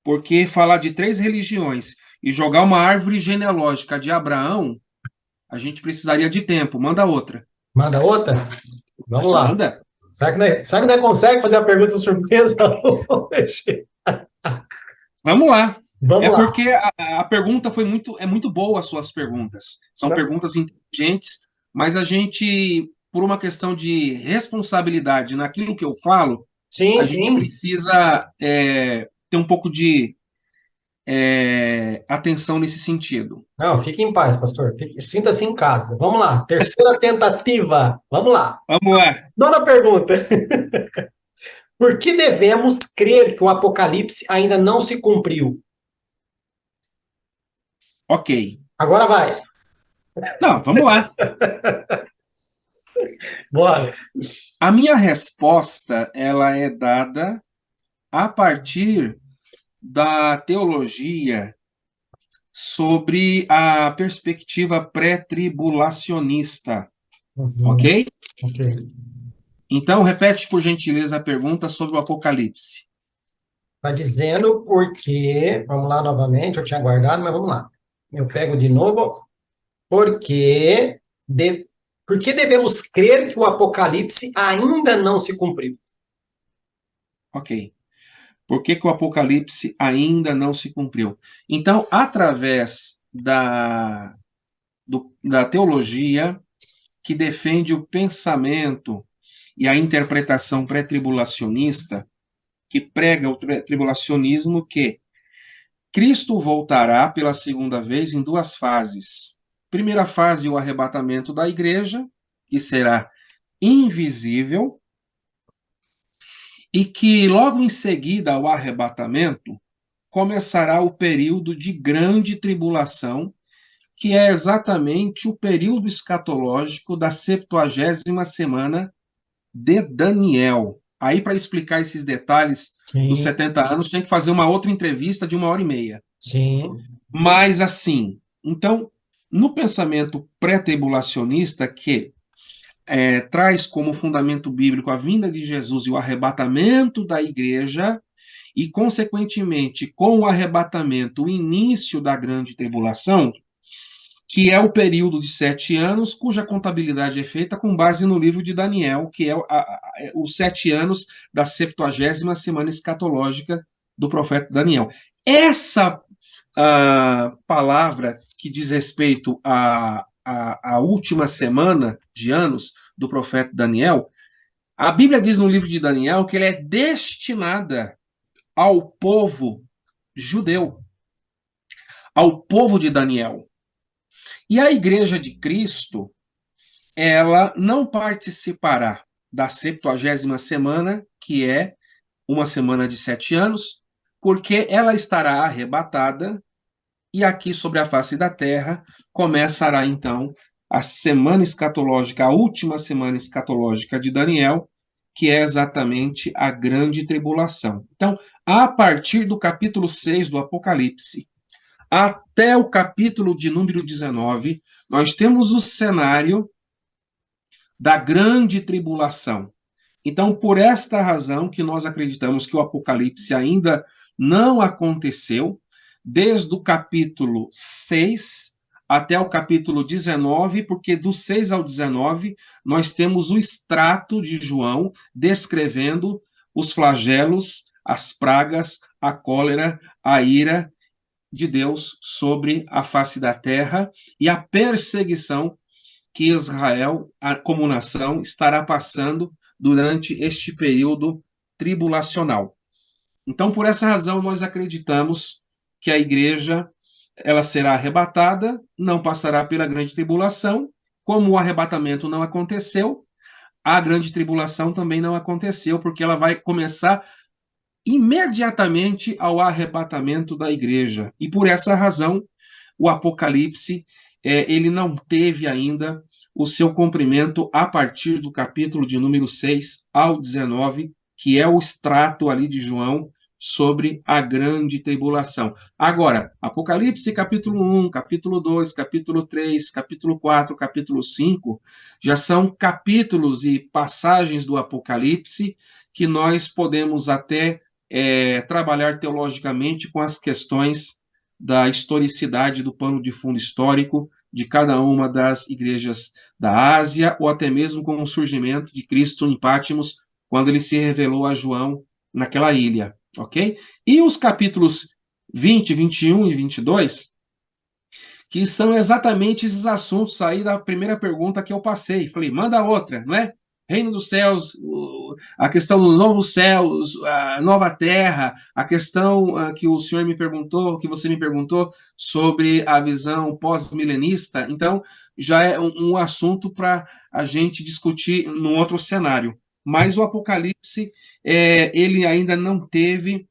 porque falar de 3 religiões e jogar uma árvore genealógica de Abraão, a gente precisaria de tempo. Manda outra. Manda outra? Vamos lá. Manda. Será que nós consegue fazer a pergunta surpresa hoje? Vamos lá. É Vamos lá. porque a pergunta é muito boa, as suas perguntas. São perguntas inteligentes, mas a gente, por uma questão de responsabilidade naquilo que eu falo, Sim, a gente sim. precisa ter um pouco de atenção nesse sentido. Não, fique em paz, pastor. Sinta-se em casa. Vamos lá. Terceira tentativa. Vamos lá. Vamos lá. Nona pergunta. Por que devemos crer que o Apocalipse ainda não se cumpriu? Ok. Agora vai. Não, vamos lá. Bora. A minha resposta, ela é dada a partir da teologia sobre a perspectiva pré-tribulacionista, Uhum, ok? ok. Então, repete, por gentileza, a pergunta sobre o Apocalipse. Está dizendo porque. Vamos lá novamente. Eu tinha guardado, mas vamos lá. Eu pego de novo. Porque, de, por que devemos crer que o Apocalipse ainda não se cumpriu? Ok. Por que que o Apocalipse ainda não se cumpriu? Então, através da teologia que defende o pensamento e a interpretação pré-tribulacionista, que prega o tribulacionismo, que Cristo voltará pela segunda vez em 2 fases. Primeira fase, o arrebatamento da igreja, que será invisível, e que logo em seguida ao arrebatamento começará o período de grande tribulação, que é exatamente o período escatológico da 70ª semana de Daniel. Aí, para explicar esses detalhes dos Sim, 70 anos, tem que fazer uma outra entrevista de 1h30. sim, Mas, assim, então, no pensamento pré-tribulacionista, que traz como fundamento bíblico a vinda de Jesus e o arrebatamento da igreja, e, consequentemente, com o arrebatamento, o início da grande tribulação, que é o período de 7 anos, cuja contabilidade é feita com base no livro de Daniel, que é os 7 anos da 70ª semana escatológica do profeta Daniel. Essa palavra que diz respeito à última semana de anos do profeta Daniel, a Bíblia diz no livro de Daniel que ela é destinada ao povo judeu, ao povo de Daniel. E a Igreja de Cristo, ela não participará da 70ª semana, que é uma semana de 7 anos, porque ela estará arrebatada, e aqui sobre a face da terra começará então a semana escatológica, a última semana escatológica de Daniel, que é exatamente a grande tribulação. Então, a partir do capítulo 6 do Apocalipse, até o capítulo de número 19, nós temos o cenário da grande tribulação. Então, por esta razão que nós acreditamos que o Apocalipse ainda não aconteceu, desde o capítulo 6 até o capítulo 19, porque do 6 ao 19 nós temos o extrato de João descrevendo os flagelos, as pragas, a cólera, a ira de Deus sobre a face da terra e a perseguição que Israel, como nação, estará passando durante este período tribulacional. Então, por essa razão, nós acreditamos que a igreja ela será arrebatada, não passará pela grande tribulação, como o arrebatamento não aconteceu, a grande tribulação também não aconteceu, porque ela vai começar imediatamente ao arrebatamento da igreja. E por essa razão, o Apocalipse, ele não teve ainda o seu cumprimento a partir do capítulo de número 6 ao 19, que é o extrato ali de João sobre a grande tribulação. Agora, Apocalipse capítulo 1, capítulo 2, capítulo 3, capítulo 4, capítulo 5, já são capítulos e passagens do Apocalipse que nós podemos até trabalhar teologicamente com as questões da historicidade do pano de fundo histórico de cada uma das igrejas da Ásia, ou até mesmo com o surgimento de Cristo em Pátimos, quando ele se revelou a João naquela ilha, ok? E os capítulos 20, 21 e 22, que são exatamente esses assuntos aí da primeira pergunta que eu passei. Falei, manda outra, não é? Reino dos céus, a questão do novo céu, a nova terra, a questão que o senhor me perguntou, que você me perguntou sobre a visão pós-milenista. Então, já é um assunto para a gente discutir num outro cenário. Mas o Apocalipse, ele ainda não teve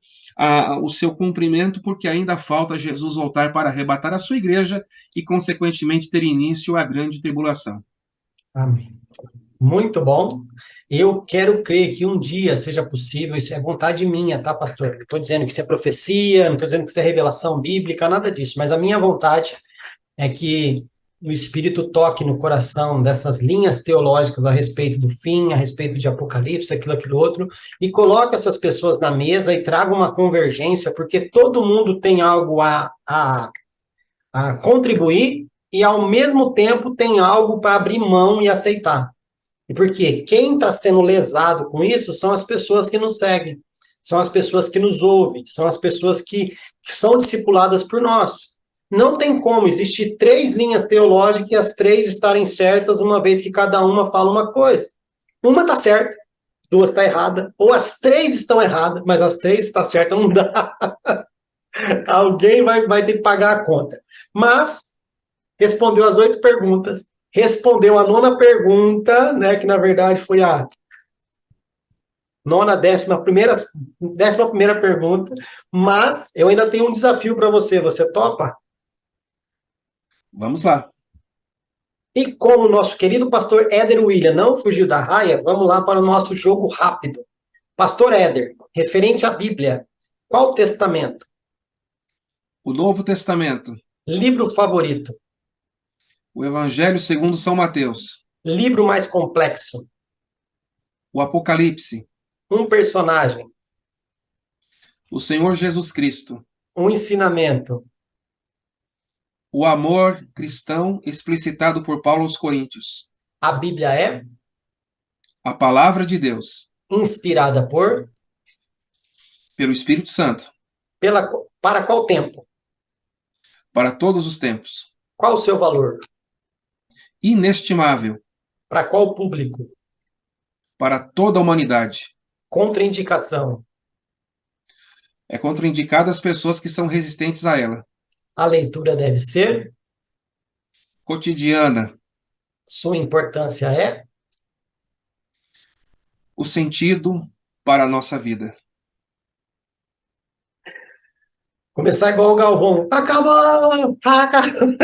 o seu cumprimento, porque ainda falta Jesus voltar para arrebatar a sua igreja e, consequentemente, ter início a grande tribulação. Amém. Muito bom. Eu quero crer que um dia seja possível, isso é vontade minha, tá, pastor? Não estou dizendo que isso é profecia, não estou dizendo que isso é revelação bíblica, nada disso, mas a minha vontade é que o Espírito toque no coração dessas linhas teológicas a respeito do fim, a respeito de Apocalipse, aquilo outro, e coloque essas pessoas na mesa e traga uma convergência, porque todo mundo tem algo a contribuir e, ao mesmo tempo, tem algo para abrir mão e aceitar. E porque quem está sendo lesado com isso são as pessoas que nos seguem, são as pessoas que nos ouvem, são as pessoas que são discipuladas por nós. Não tem como existir 3 linhas teológicas e as 3 estarem certas, uma vez que cada uma fala uma coisa. Uma está certa, 2 está errada, ou as 3 estão erradas, mas as 3 estão certas, não dá. Alguém vai ter que pagar a conta. Mas respondeu as 8 perguntas, respondeu a 9ª pergunta, né, que na verdade foi a 11ª pergunta, mas eu ainda tenho um desafio para você. Você topa? Vamos lá. E como o nosso querido pastor Éder William não fugiu da raia, vamos lá para o nosso jogo rápido. Pastor Éder, referente à Bíblia, qual testamento? O Novo Testamento. Livro favorito? O Evangelho segundo São Mateus. Livro mais complexo? O Apocalipse. Um personagem? O Senhor Jesus Cristo. Um ensinamento? O amor cristão explicitado por Paulo aos Coríntios. A Bíblia é? A palavra de Deus. Inspirada por? Pelo Espírito Santo. Para qual tempo? Para todos os tempos. Qual o seu valor? Inestimável. Para qual público? Para toda a humanidade. Contraindicação? É contraindicada às pessoas que são resistentes a ela. A leitura deve ser? Cotidiana. Sua importância é? O sentido para a nossa vida. Começar igual o Galvão. Acabou! Acabou!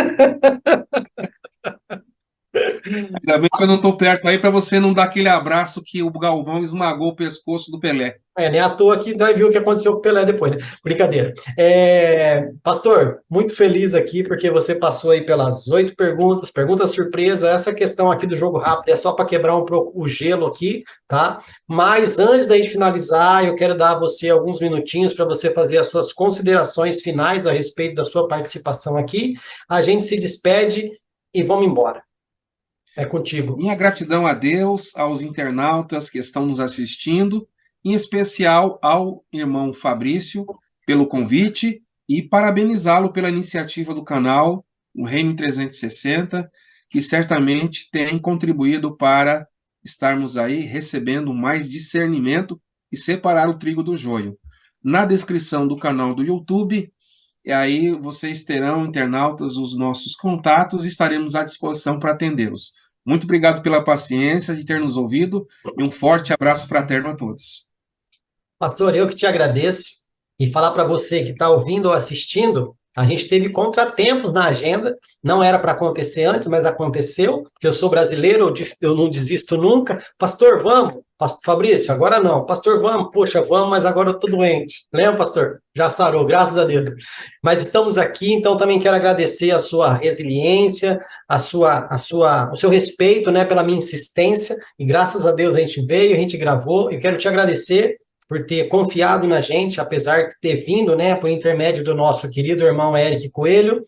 Ainda bem que eu não estou perto aí para você não dar aquele abraço que o Galvão esmagou o pescoço do Pelé. Nem à toa que daí viu o que aconteceu com o Pelé depois, né? Brincadeira. Pastor, muito feliz aqui porque você passou aí pelas 8 perguntas, pergunta surpresa. Essa questão aqui do jogo rápido é só para quebrar um pouco o gelo aqui, tá? Mas antes da gente finalizar, eu quero dar a você alguns minutinhos para você fazer as suas considerações finais a respeito da sua participação aqui. A gente se despede e vamos embora. É contigo. Minha gratidão a Deus, aos internautas que estão nos assistindo, em especial ao irmão Fabrício pelo convite e parabenizá-lo pela iniciativa do canal, o Reino 360, que certamente tem contribuído para estarmos aí recebendo mais discernimento e separar o trigo do joio. Na descrição do canal do YouTube, e aí vocês terão, internautas, os nossos contatos e estaremos à disposição para atendê-los. Muito obrigado pela paciência de ter nos ouvido e um forte abraço fraterno a todos. Pastor, eu que te agradeço e falar para você que está ouvindo ou assistindo A gente teve contratempos na agenda, não era para acontecer antes, mas aconteceu, porque eu sou brasileiro, eu não desisto nunca. Pastor, vamos. Pastor Fabrício, agora não. Pastor, vamos. Poxa, vamos, mas agora eu estou doente. Lembra, pastor? Já sarou, graças a Deus. Mas estamos aqui, então também quero agradecer a sua resiliência, o seu respeito, né, pela minha insistência, e graças a Deus a gente veio, a gente gravou. Eu quero te agradecer por ter confiado na gente, apesar de ter vindo, né, por intermédio do nosso querido irmão Eric Coelho,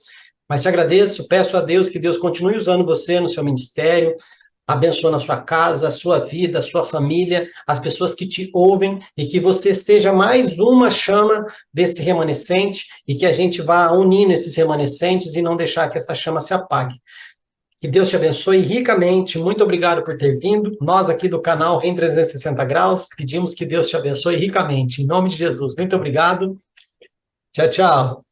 mas te agradeço, peço a Deus que Deus continue usando você no seu ministério, abençoe a sua casa, a sua vida, a sua família, as pessoas que te ouvem, e que você seja mais uma chama desse remanescente, e que a gente vá unindo esses remanescentes e não deixar que essa chama se apague. Que Deus te abençoe ricamente. Muito obrigado por ter vindo. Nós aqui do canal REM 360 Graus pedimos que Deus te abençoe ricamente. Em nome de Jesus. Muito obrigado. Tchau, tchau.